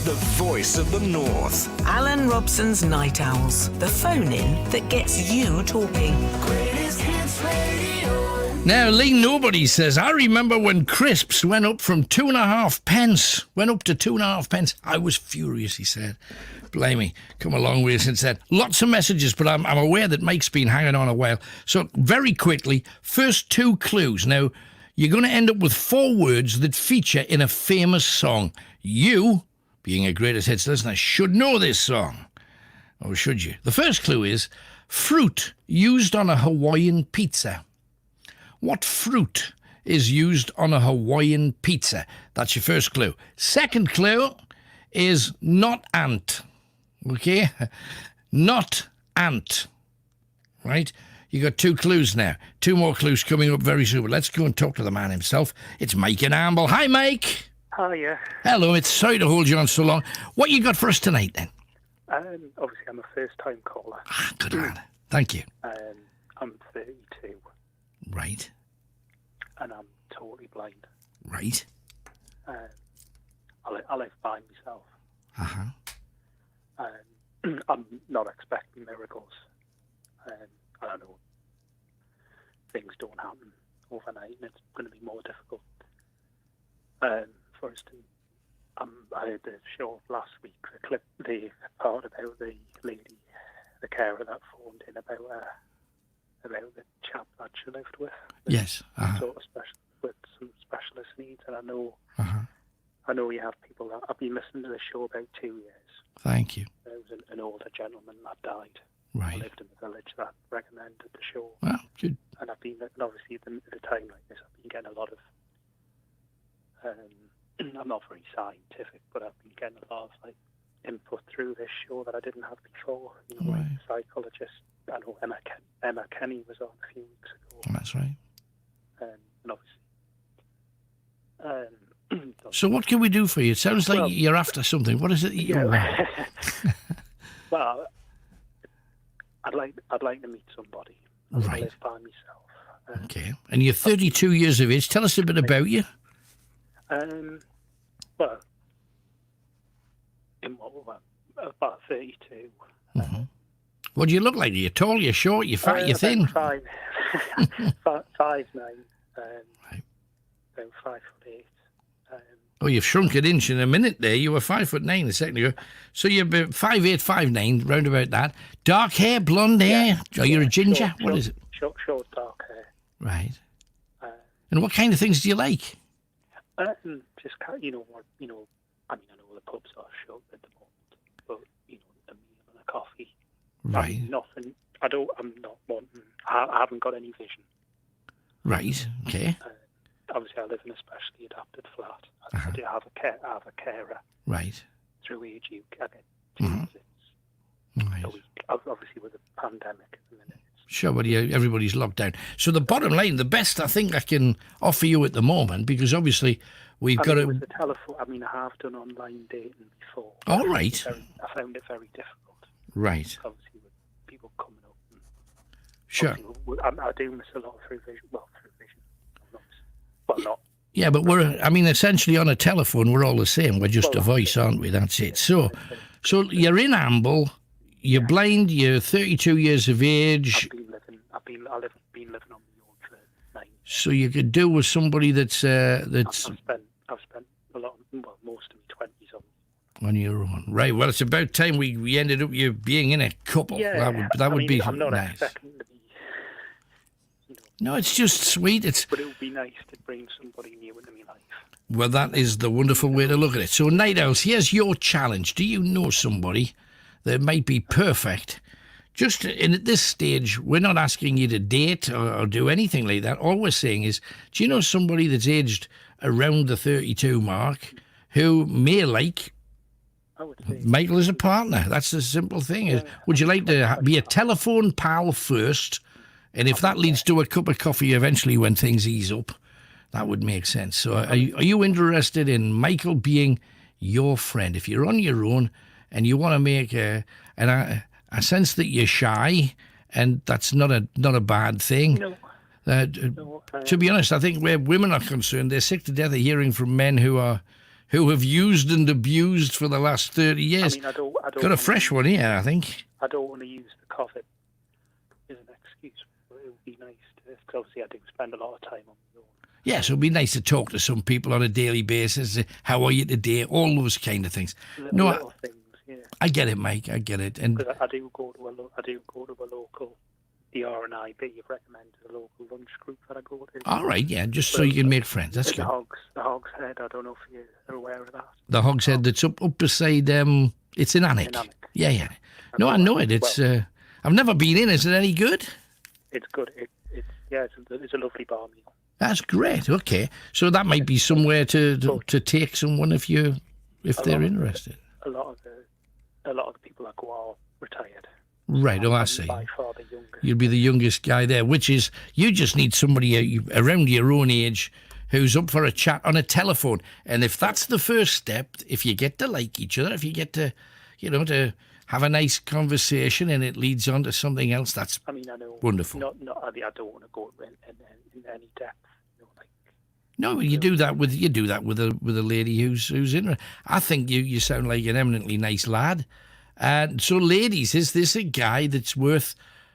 The voice of the North. Alan Robson's Night Owls, the phone-in that gets you talking. Greatest hits radio. Now, Lee Nobody says, I remember when crisps went up from 2.5 pence. Went up to 2.5 pence. I was furious, he said. Blimey, come a long way since then. Lots of messages, but I'm aware that Mike's been hanging on a while. So, very quickly, first 2 clues. Now, you're going to end up with 4 words that feature in a famous song. You, being a greatest hits listener, should know this song. Or should you? The first clue is fruit used on a Hawaiian pizza. What fruit is used on a Hawaiian pizza? That's your first clue. Second clue is not ant. Okay? Not ant. Right? You got 2 clues now. 2 more clues coming up very soon. But let's go and talk to the man himself. It's Mike in Amble. Hi, Mike. Hiya. Hello, it's sorry to hold you on so long. What you got for us tonight, then? Obviously, I'm a first-time caller. Good man. Thank you. I'm 32. Right. And I'm totally blind. Right. I live by myself. Uh-huh. I'm not expecting miracles. I don't know. Things don't happen overnight, and it's going to be more difficult. For instance, I heard the show last week, the part about the lady, the carer that phoned in about the chap that she lived with. Yes. Sort of with some specialist needs, and I know you have people that I've been listening to the show about 2 years. Thank you. There was an older gentleman that died. Right. I lived in the village that recommended the show. Well, good. And I've been, and obviously at a time like this, I've been getting a lot of, I'm not very scientific, but I've been getting a lot of like input through this show that I didn't have before. You know, right. Like psychologist, I know Emma Kenny was on a few weeks ago. That's right. And obviously, so what can we do for you? It sounds like you're after something. What is it that you want? Well, I'd like to meet somebody. Right. I live by myself. Okay. And you're 32 years of age. Tell us a bit about you. Well, in about 32. Mm-hmm. What do you look like? Are you tall? You're short? You're fat? You're thin? 5'9". Right. About 5'8". Oh, you've shrunk an inch in a minute there. You were 5'9" a second ago. So you're about 5'8", 5'9", round about that. Dark hair, blonde hair? Oh, you're a ginger? What is it? Short dark hair. Right. And what kind of things do you like? Just, I mean, I know the pubs are shut at the moment, but, a meal and a coffee. Right. Nothing. I'm not wanting, I haven't got any vision. Right, okay. Obviously, I live in a specially adapted flat. I do have a carer. Right. Through Age UK, I get 2 visits a week. Obviously, with the pandemic at the minute. Sure, but everybody's locked down. So the bottom line, the best I think I can offer you at the moment, because obviously we've got to... With the telephone, I have done online dating before. All right. I found it very difficult. Right. Obviously, with people coming up. And sure. I do miss a lot through vision. Well, through vision. Not. Yeah, but essentially on a telephone, we're all the same. We're just a voice, aren't we? That's it. So you're in Amble, you're blind, you're 32 years of age. I've been living on my own for 9 years. So you could do with somebody that's I've spent a lot, most of my 20s on your own. Right. Well, it's about time we ended up you being in a couple. Yeah, that would be I'm not nice. expecting to be. No, it's just sweet. But it would be nice to bring somebody new into my life. Well, that is the wonderful way to look at it. So, Night Owls, here's your challenge. Do you know somebody that might be perfect? Just at this stage, we're not asking you to date or do anything like that. All we're saying is, do you know somebody that's aged around the 32 mark who may like Michael as a partner? That's the simple thing. Would you like to be a telephone pal first? And if that leads to a cup of coffee eventually when things ease up, that would make sense. So are you interested in Michael being your friend? If you're on your own and you want to make I sense that you're shy, and that's not a bad thing. No. To be honest, I think where women are concerned, they're sick to death of hearing from men who who have used and abused for the last 30 years. I mean, I don't Got a fresh one here, I think. I don't want to use the COVID as an excuse, but it would be nice to, because obviously I do spend a lot of time on my own. Yes, it would be nice to talk to some people on a daily basis. How are you today? All those kind of things. Little things, yeah. I get it, Mike. I get it. And because I do go to a local, the RNIB. You've recommended a local lunch group that I go to. all right, yeah, just so you can make friends. That's the good. Hog's Head. I don't know if you're aware of that. The Hog's Head that's up beside. It's in Alnwick. Yeah. No, I know it. It's. I've never been in. Is it any good? It's good. It's a lovely bar meal. That's great. Okay, so that might be somewhere to take someone if they're interested. A lot of the people that go are retired. Right. Oh, I see. By far the youngest. You'll be the youngest guy there, which is you just need somebody around your own age who's up for a chat on a telephone. And if that's the first step, if you get to like each other, if you get to, to have a nice conversation and it leads on to something else, that's I know wonderful. I don't want to go in any depth. No, you do that with a lady who's in. I think you sound like an eminently nice lad. And so, ladies, is this a guy that's worth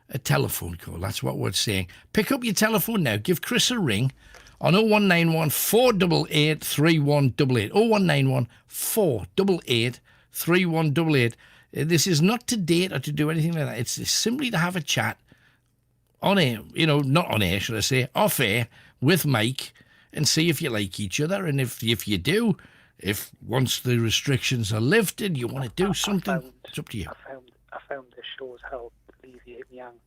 a telephone call? That's what we're saying. Pick up your telephone now. Give Chris a ring on 0191 488 3188. 0191 488 3188. This is not to date or to do anything like that. It's simply to have a chat on air, not on air, should I say, off air with Mike, and see if you like each other. And if you do, if once the restrictions are lifted, you want to do something, it's up to you. I found this show's help alleviate my angst.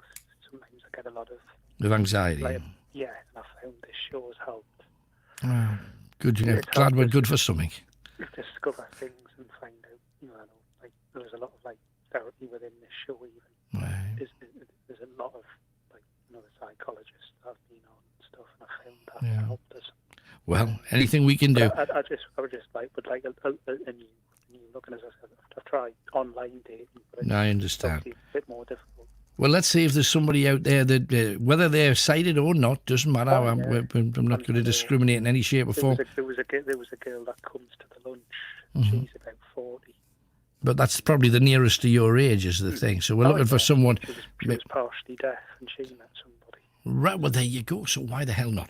Sometimes I get a lot of anxiety. And I found this show's help. Oh, good. Glad we're good for something. Discover things and find out. There's a lot of therapy within this show. Even right. There's a lot of the psychologists I've been on and stuff, and I found that helped us. Well, anything we can do. I would just like a new look, and as I said, I've tried online dating, but I understand. It's a bit more difficult. Well, let's see if there's somebody out there that, whether they're sighted or not, doesn't matter. I'm not going to discriminate in any shape or form. There was a girl that comes to the lunch. Mm-hmm. She's about 40. But that's probably the nearest to your age is the thing. So we're looking for someone. She was partially deaf, and she met somebody. Right, well, there you go. So why the hell not?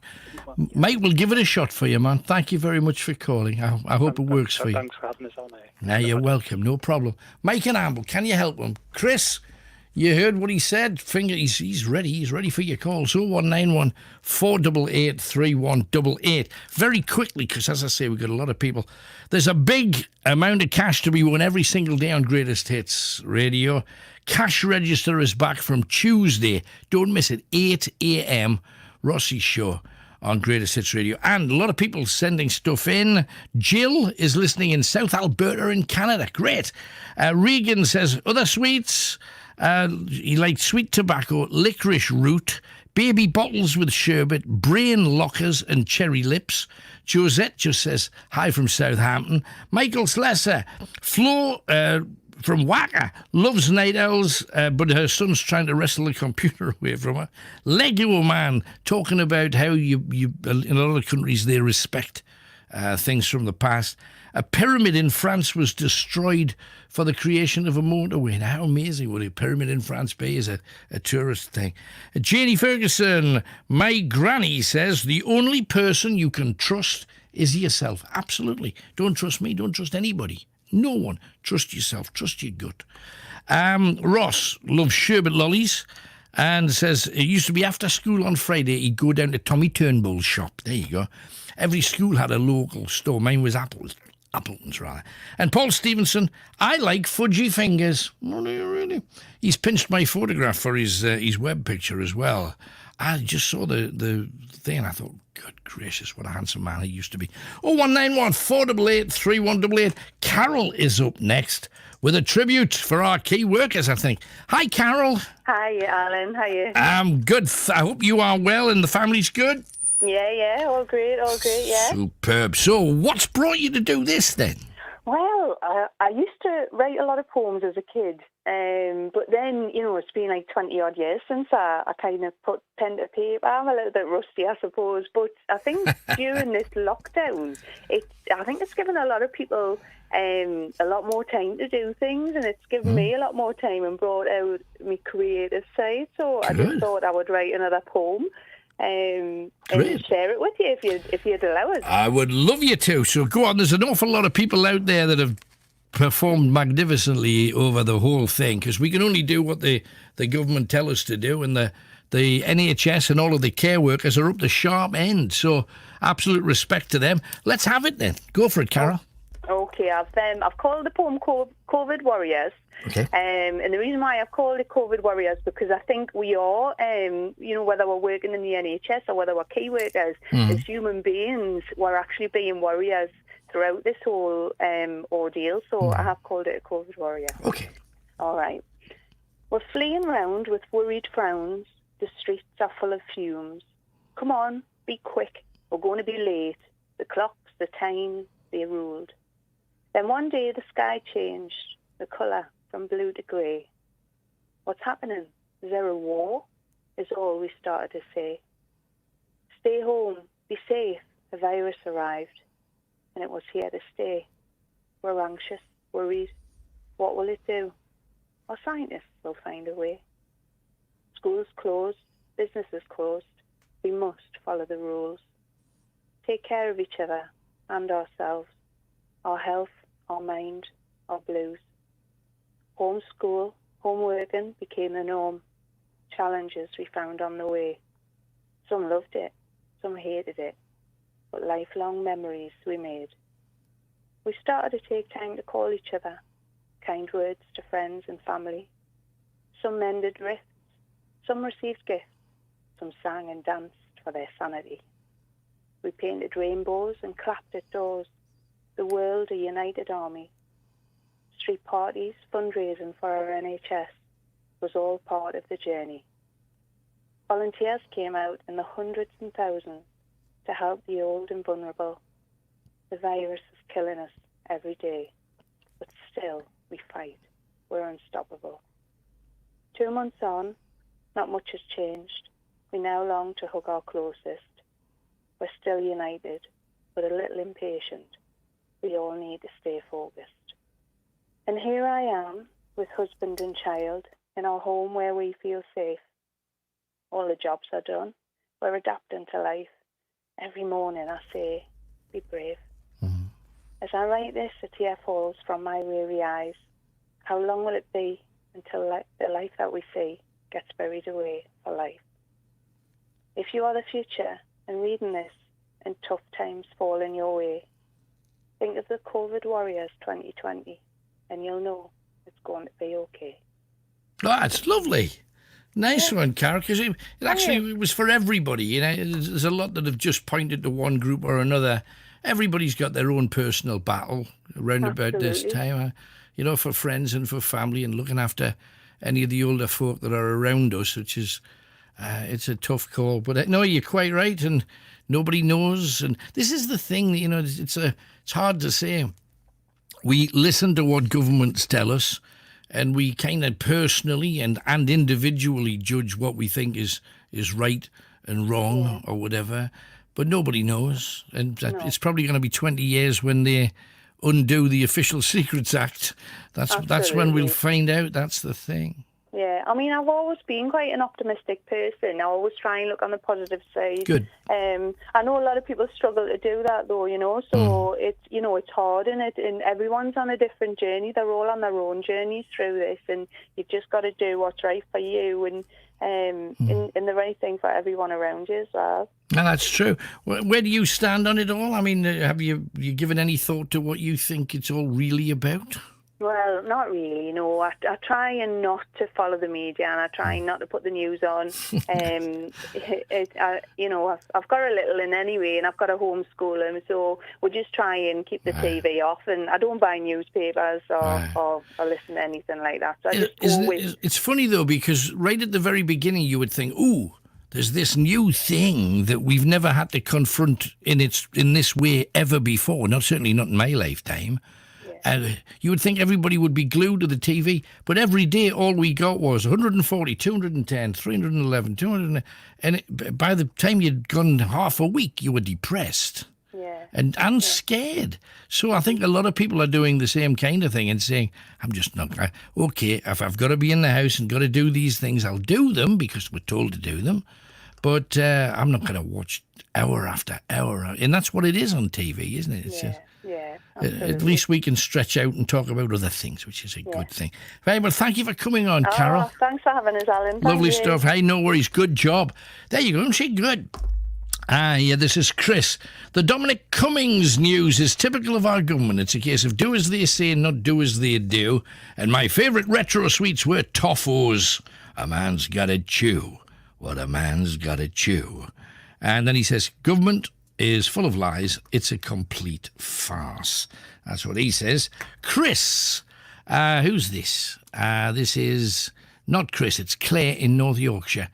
Mike, we'll give it a shot for you, man. Thank you very much for calling. I hope it works for you. Thanks for having us on there. Now, you're welcome. No problem. Mike and Amble, can you help him? Chris, you heard what he said. He's ready. He's ready for your call. So 0191 488 3188. Very quickly, because as I say, we've got a lot of people. There's a big amount of cash to be won every single day on Greatest Hits Radio. Cash register is back from Tuesday. Don't miss it. 8 a.m. Rossi's show on Greatest Hits Radio. And a lot of people sending stuff in. Jill is listening in South Alberta in Canada. Great. Regan says, other sweets. He liked sweet tobacco, licorice root, baby bottles with sherbet, brain lockers and cherry lips. Josette just says, hi from Southampton. Michael Slesser, Flo from Wacker, loves night owls, but her son's trying to wrestle the computer away from her. Lego Man, talking about how you in a lot of countries they respect things from the past. A pyramid in France was destroyed for the creation of a motorway. Now, how amazing would a pyramid in France be as a tourist thing? Janie Ferguson, my granny says, the only person you can trust is yourself. Absolutely. Don't trust me. Don't trust anybody. No one. Trust yourself. Trust your gut. Ross loves sherbet lollies and says it used to be after school on Friday he'd go down to Tommy Turnbull's shop. There you go. Every school had a local store. Mine was Appleton's, rather. And Paul Stevenson, I like fudgy fingers. Oh, do you really? He's pinched my photograph for his web picture as well. I just saw the thing and I thought, good gracious, what a handsome man he used to be. 0191 488 3188. Carol is up next with a tribute for our key workers, I think. Hi, Carol. Hi, Alan. How are you? I'm good. I hope you are well and the family's good. Yeah, all great, yeah. Superb. So, what's brought you to do this then? Well, I used to write a lot of poems as a kid, but then, it's been like 20 odd years since I kind of put pen to paper. I'm a little bit rusty, I suppose, but I think during this lockdown, I think it's given a lot of people a lot more time to do things, and it's given me a lot more time and brought out my creative side. So I just thought I would write another poem. And share it with you if you'd allow us. I would love you to. So go on. There's an awful lot of people out there that have performed magnificently over the whole thing, because we can only do what the government tell us to do, and the NHS and all of the care workers are up the sharp end. So absolute respect to them. Let's have it then. Go for it, Carol. Okay, I've called the poem COVID Warriors. Okay. And the reason why I've called it COVID Warriors, because I think we are, whether we're working in the NHS or whether we're key workers, as human beings, we're actually being warriors throughout this whole ordeal. So I have called it a COVID Warrior. Okay. All right. We're fleeing round with worried frowns. The streets are full of fumes. Come on, be quick. We're going to be late. The clocks, the time, they ruled. Then one day the sky changed, the colour from blue to grey. What's happening? Is there a war? Is all we started to say. Stay home, be safe. The virus arrived, and it was here to stay. We're anxious, worried. What will it do? Our scientists will find a way. Schools closed, businesses closed. We must follow the rules. Take care of each other and ourselves. Our health, our mind, our blues. Homeschool, home working became the norm. Challenges we found on the way. Some loved it, some hated it, but lifelong memories we made. We started to take time to call each other, kind words to friends and family. Some mended rifts, some received gifts, some sang and danced for their sanity. We painted rainbows and clapped at doors. The world a united army. Street parties, fundraising for our NHS was all part of the journey. Volunteers came out in the hundreds and thousands to help the old and vulnerable. The virus is killing us every day, but still we fight. We're unstoppable. 2 months on, not much has changed. We now long to hug our closest. We're still united, but a little impatient. We all need to stay focused. And here I am, with husband and child, in our home where we feel safe. All the jobs are done. We're adapting to life. Every morning I say, be brave. As I write this, a tear falls from my weary eyes. How long will it be until the life that we see gets buried away for life? If you are the future and reading this and tough times fall in your way, think of the COVID Warriors 2020 and you'll know it's going to be okay. Oh, that's lovely. Nice one, Carol, because it actually was for everybody. You know, there's a lot that have just pointed to one group or another. Everybody's got their own personal battle around about this time. You know, for friends and for family and looking after any of the older folk that are around us, which is, it's a tough call. But no, you're quite right, and nobody knows. And this is the thing, you know, it's hard to say. We listen to what governments tell us, and we kind of personally and individually judge what we think is right and wrong or whatever. But nobody knows. And it's probably going to be 20 years when they undo the Official Secrets Act. That's when we'll find out. That's the thing. Yeah, I mean, I've always been quite an optimistic person. I always try and look on the positive side. Good. I know a lot of people struggle to do that, though, you know, so it's hard, and everyone's on a different journey. They're all on their own journeys through this, and you've just got to do what's right for you and the right thing for everyone around you as well. No, that's true. Where do you stand on it all? I mean, have you given any thought to what you think it's all really about? Well, not really, you know. I try and not to follow the media, and I try not to put the news on. I've got a little in anyway, and I've got to homeschool him, so we just try and keep the TV off, and I don't buy newspapers or listen to anything like that. So I just go with... It's funny, though, because right at the very beginning you would think, ooh, there's this new thing that we've never had to confront in this way ever before. Certainly not in my lifetime. You would think everybody would be glued to the TV, but every day all we got was 140, 210, 311, 200, and by the time you'd gone half a week, you were depressed. Yeah. And scared. So I think a lot of people are doing the same kind of thing and saying, I'm just not, okay, if I've got to be in the house and got to do these things, I'll do them because we're told to do them. But I'm not going to watch hour after hour. And that's what it is on TV, isn't it? It's just, at least we can stretch out and talk about other things, which is a good thing. Right, well, thank you for coming on, Carol. Thanks for having us, Alan. Thank Lovely you. stuff. Hey, no worries. Good job. There you go. Isn't she good? Yeah, this is Chris. The Dominic Cummings news is typical of our government. It's a case of do as they say, not do as they do. And my favourite retro sweets were Toffos. A man's gotta chew what a man's gotta chew. And then he says, government is full of lies. It's a complete farce. That's what he says. Chris, who's this? This is not Chris, it's Claire in North Yorkshire.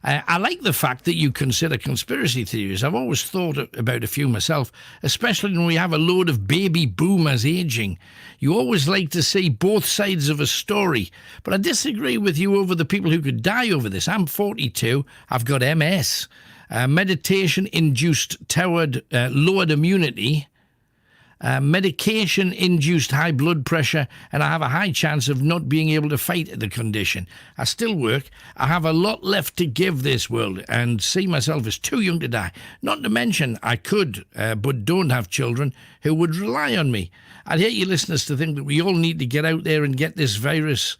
I like the fact that you consider conspiracy theories. I've always thought about a few myself, especially when we have a load of baby boomers aging. You always like to see both sides of a story. But I disagree with you over the people who could die over this. I'm 42. I've got MS. Meditation-induced lowered immunity. Medication-induced high blood pressure, and I have a high chance of not being able to fight the condition. I still work. I have a lot left to give this world and see myself as too young to die. Not to mention I could, but don't have children who would rely on me. I'd hate you listeners to think that we all need to get out there and get this virus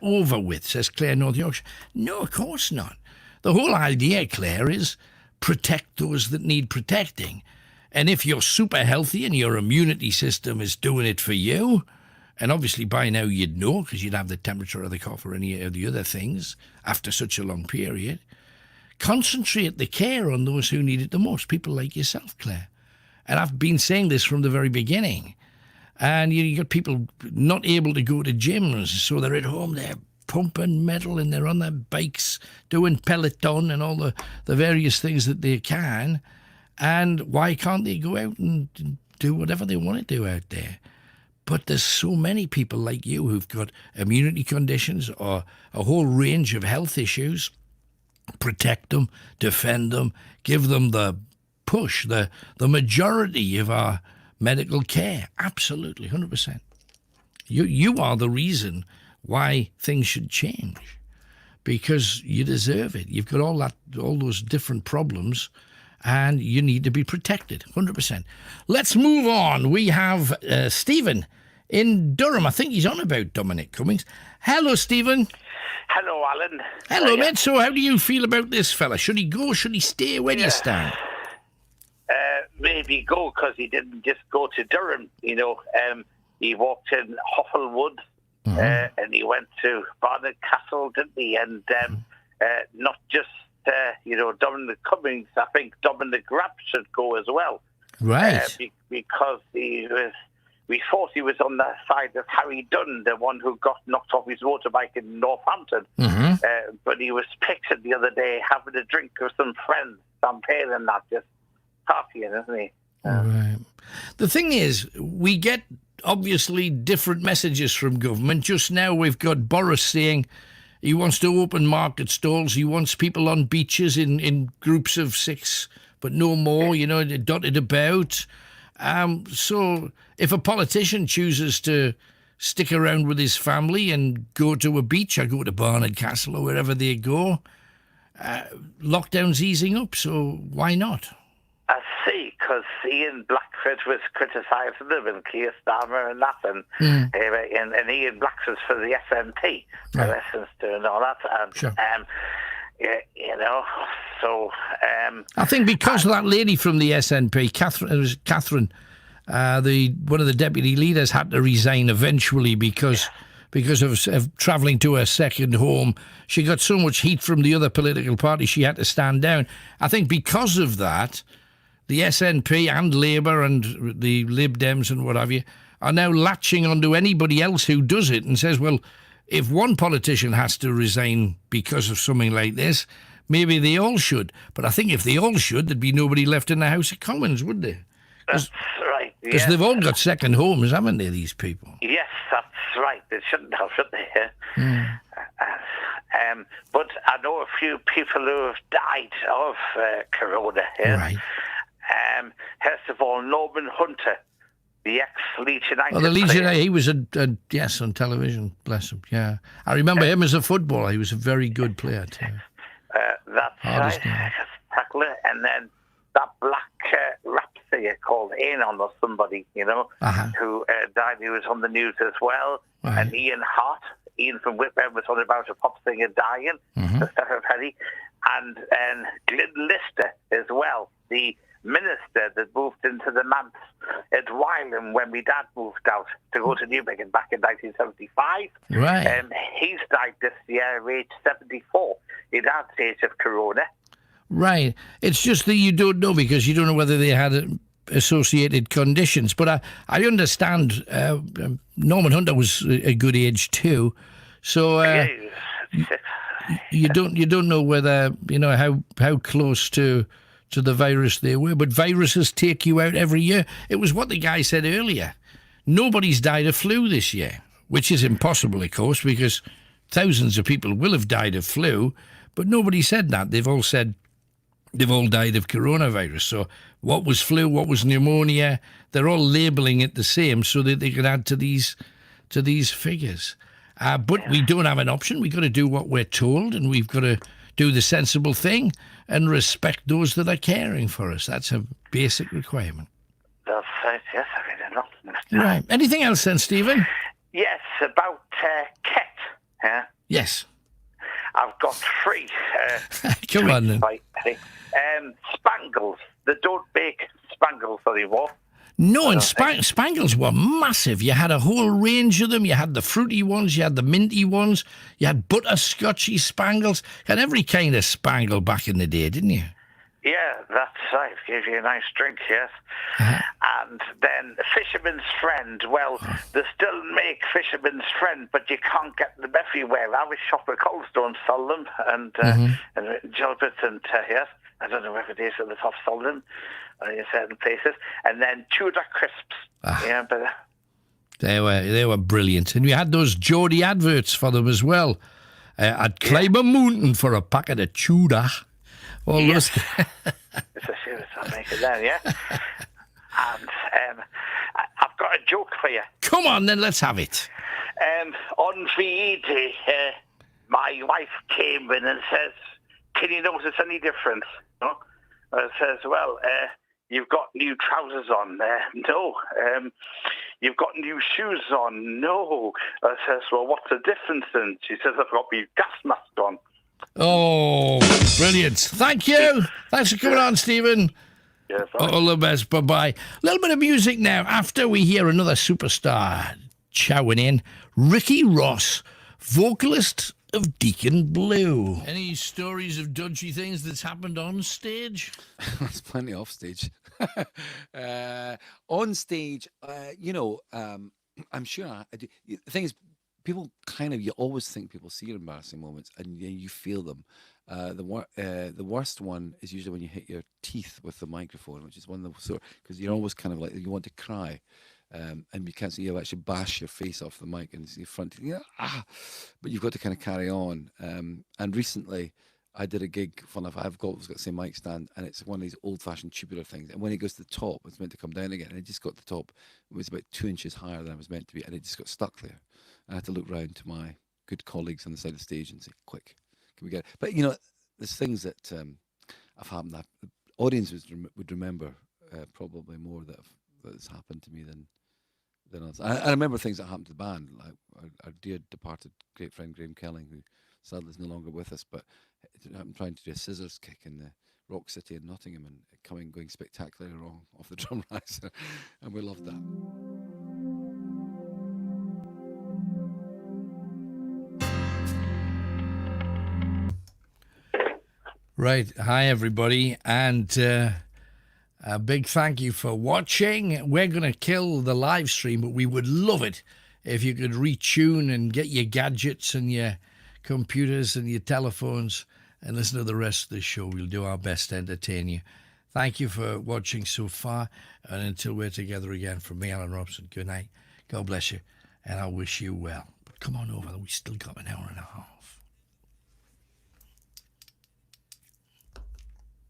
over with, says Claire, North Yorkshire. No, of course not. The whole idea, Claire, is protect those that need protecting. And if you're super healthy and your immunity system is doing it for you, and obviously by now you'd know because you'd have the temperature or the cough or any of the other things after such a long period, concentrate the care on those who need it the most, people like yourself, Claire. And I've been saying this from the very beginning. And you got people not able to go to gyms, so they're at home, they're pumping metal and they're on their bikes doing Peloton and all the various things that they can. And why can't they go out and do whatever they want to do out there? But there's so many people like you who've got immunity conditions or a whole range of health issues. Protect them, defend them, give them the push, the majority of our medical care. Absolutely, 100%. You are the reason why things should change because you deserve it. You've got all those different problems and you need to be protected, 100%. Let's move on. We have Stephen in Durham. I think he's on about Dominic Cummings. Hello, Stephen. Hello, Alan. Hello, mate. So how do you feel about this fella? Should he go? Should he stay? Where do you stand? Maybe go, because he didn't just go to Durham, you know. He walked in Hufflewood and he went to Barnard Castle, didn't he? And not just Dominic Cummings. I think Dominic Raab should go as well. Right. Because we thought he was on the side of Harry Dunn, the one who got knocked off his motorbike in Northampton. But he was pictured the other day having a drink with some friends, champagne and that, just partying, isn't he? Right. The thing is, we get obviously different messages from government. Just now we've got Boris saying he wants to open market stalls. He wants people on beaches in groups of 6, but no more, dotted about. So if a politician chooses to stick around with his family and go to a beach or go to Barnard Castle or wherever they go, lockdown's easing up, so why not? I see, because Ian Blackford was criticising them and Keir Starmer and that, and Ian Blackford's for the SNP, for instance, doing all that. And, sure. So... I think because of that lady from the SNP, Catherine, one of the deputy leaders had to resign eventually because of travelling to her second home. She got so much heat from the other political party she had to stand down. I think because of that, the SNP and Labour and the Lib Dems and what have you are now latching onto anybody else who does it and says, well, if one politician has to resign because of something like this, maybe they all should. But I think if they all should, there'd be nobody left in the House of Commons, would there? That's right. Because they've all got second homes, haven't they, these people? Yes, that's right. They shouldn't have, should they? Mm. But I know a few people who have died of corona. Yeah? Right. First of all, Norman Hunter, the ex-Leeds United Well, the Leeds player. United, he was yes, on television, bless him, yeah. I remember him as a footballer. He was a very good player, too. That's Hardest right. Tackler. And then that black rap singer called Anon or somebody, who died. He was on the news as well. Right. And Ian Hart, Ian from Whitman, was on about a pop singer dying, the Stephen Petty. And Glyn Lister as well, the minister that moved into the manse at Wylam when my dad moved out to go to Newbiggin back in 1975. Right. He's died this year, age 74. He died at the age of corona. Right. It's just that you don't know because you don't know whether they had associated conditions. But I understand Norman Hunter was a good age too. So you don't know whether, how close to the virus they were. But viruses take you out every year. It was what the guy said earlier. Nobody's died of flu this year, which is impossible, of course, because thousands of people will have died of flu, but nobody said that. They've all said they've all died of coronavirus. So what was flu, what was pneumonia, they're all labelling it the same so that they can add to these figures. But we don't have an option. We've got to do what we're told, and we've got to do the sensible thing and respect those that are caring for us. That's a basic requirement. That's right, yes, I really know. Right. Anything else then, Stephen? Yes, about Ket. Yeah? Yes. I've got three. Come on then. Spangles. They don't make spangles anymore. No, and spangles were massive. You had a whole range of them. You had the fruity ones, you had the minty ones, you had butterscotchy spangles. You had every kind of spangle back in the day, didn't you? Yeah, that's right. Gives you a nice drink, yes. And then Fisherman's Friend. Well, they still make Fisherman's Friend, but you can't get them everywhere. Our shop at Coldstone sell them, and Gilbert and yes. I don't know whether it is at the top selling them in certain places. And then Tudor Crisps. Yeah, but they were brilliant. And we had those Geordie adverts for them as well. I'd climb a mountain for a packet of Tudor. All yes. those. It's a serious one, make it there, yeah? And I've got a joke for you. Come on, then, let's have it. On VE Day, my wife came in and says, "Can you notice any difference?" No? I says, "Well, you've got new trousers on." No. You've got new shoes on. No. I says, "Well, what's the difference then?" She says, "I've got my gas mask on." Oh, brilliant. Thank you. Thanks for coming on, Stephen. Yes, all the best. Bye-bye. A little bit of music now after we hear another superstar chowing in. Ricky Ross, vocalist of Deacon Blue. Any stories of dodgy things that's happened on stage? There's plenty off stage. On stage, I'm sure. The thing is, people you always think people see your embarrassing moments, and you feel them. The worst one is usually when you hit your teeth with the microphone, which is one of the because you're always kind of like you want to cry. And you can't see you actually bash your face off the mic and see your front teeth, but you've got to kind of carry on. And recently, I did a gig. Fun enough, I've got the same mic stand, and it's one of these old-fashioned tubular things. And when it goes to the top, it's meant to come down again, and it just got to the top. It was about 2 inches higher than it was meant to be, and it just got stuck there. I had to look round to my good colleagues on the side of the stage and say, "Quick, can we get it?" But there's things that have happened that the audience would remember probably more that's happened to me than others. I remember things that happened to the band, like our dear departed great friend Graham Kelling, who sadly is no longer with us. But I'm trying to do a scissors kick in the Rock City in Nottingham and going spectacularly wrong off the drum riser, and we loved that. Right. Hi, everybody. And a big thank you for watching. We're going to kill the live stream, but we would love it if you could retune and get your gadgets and your computers and your telephones and listen to the rest of the show. We'll do our best to entertain you. Thank you for watching so far. And until we're together again, from me, Alan Robson, good night. God bless you. And I wish you well. But come on over. We still got an hour and a half.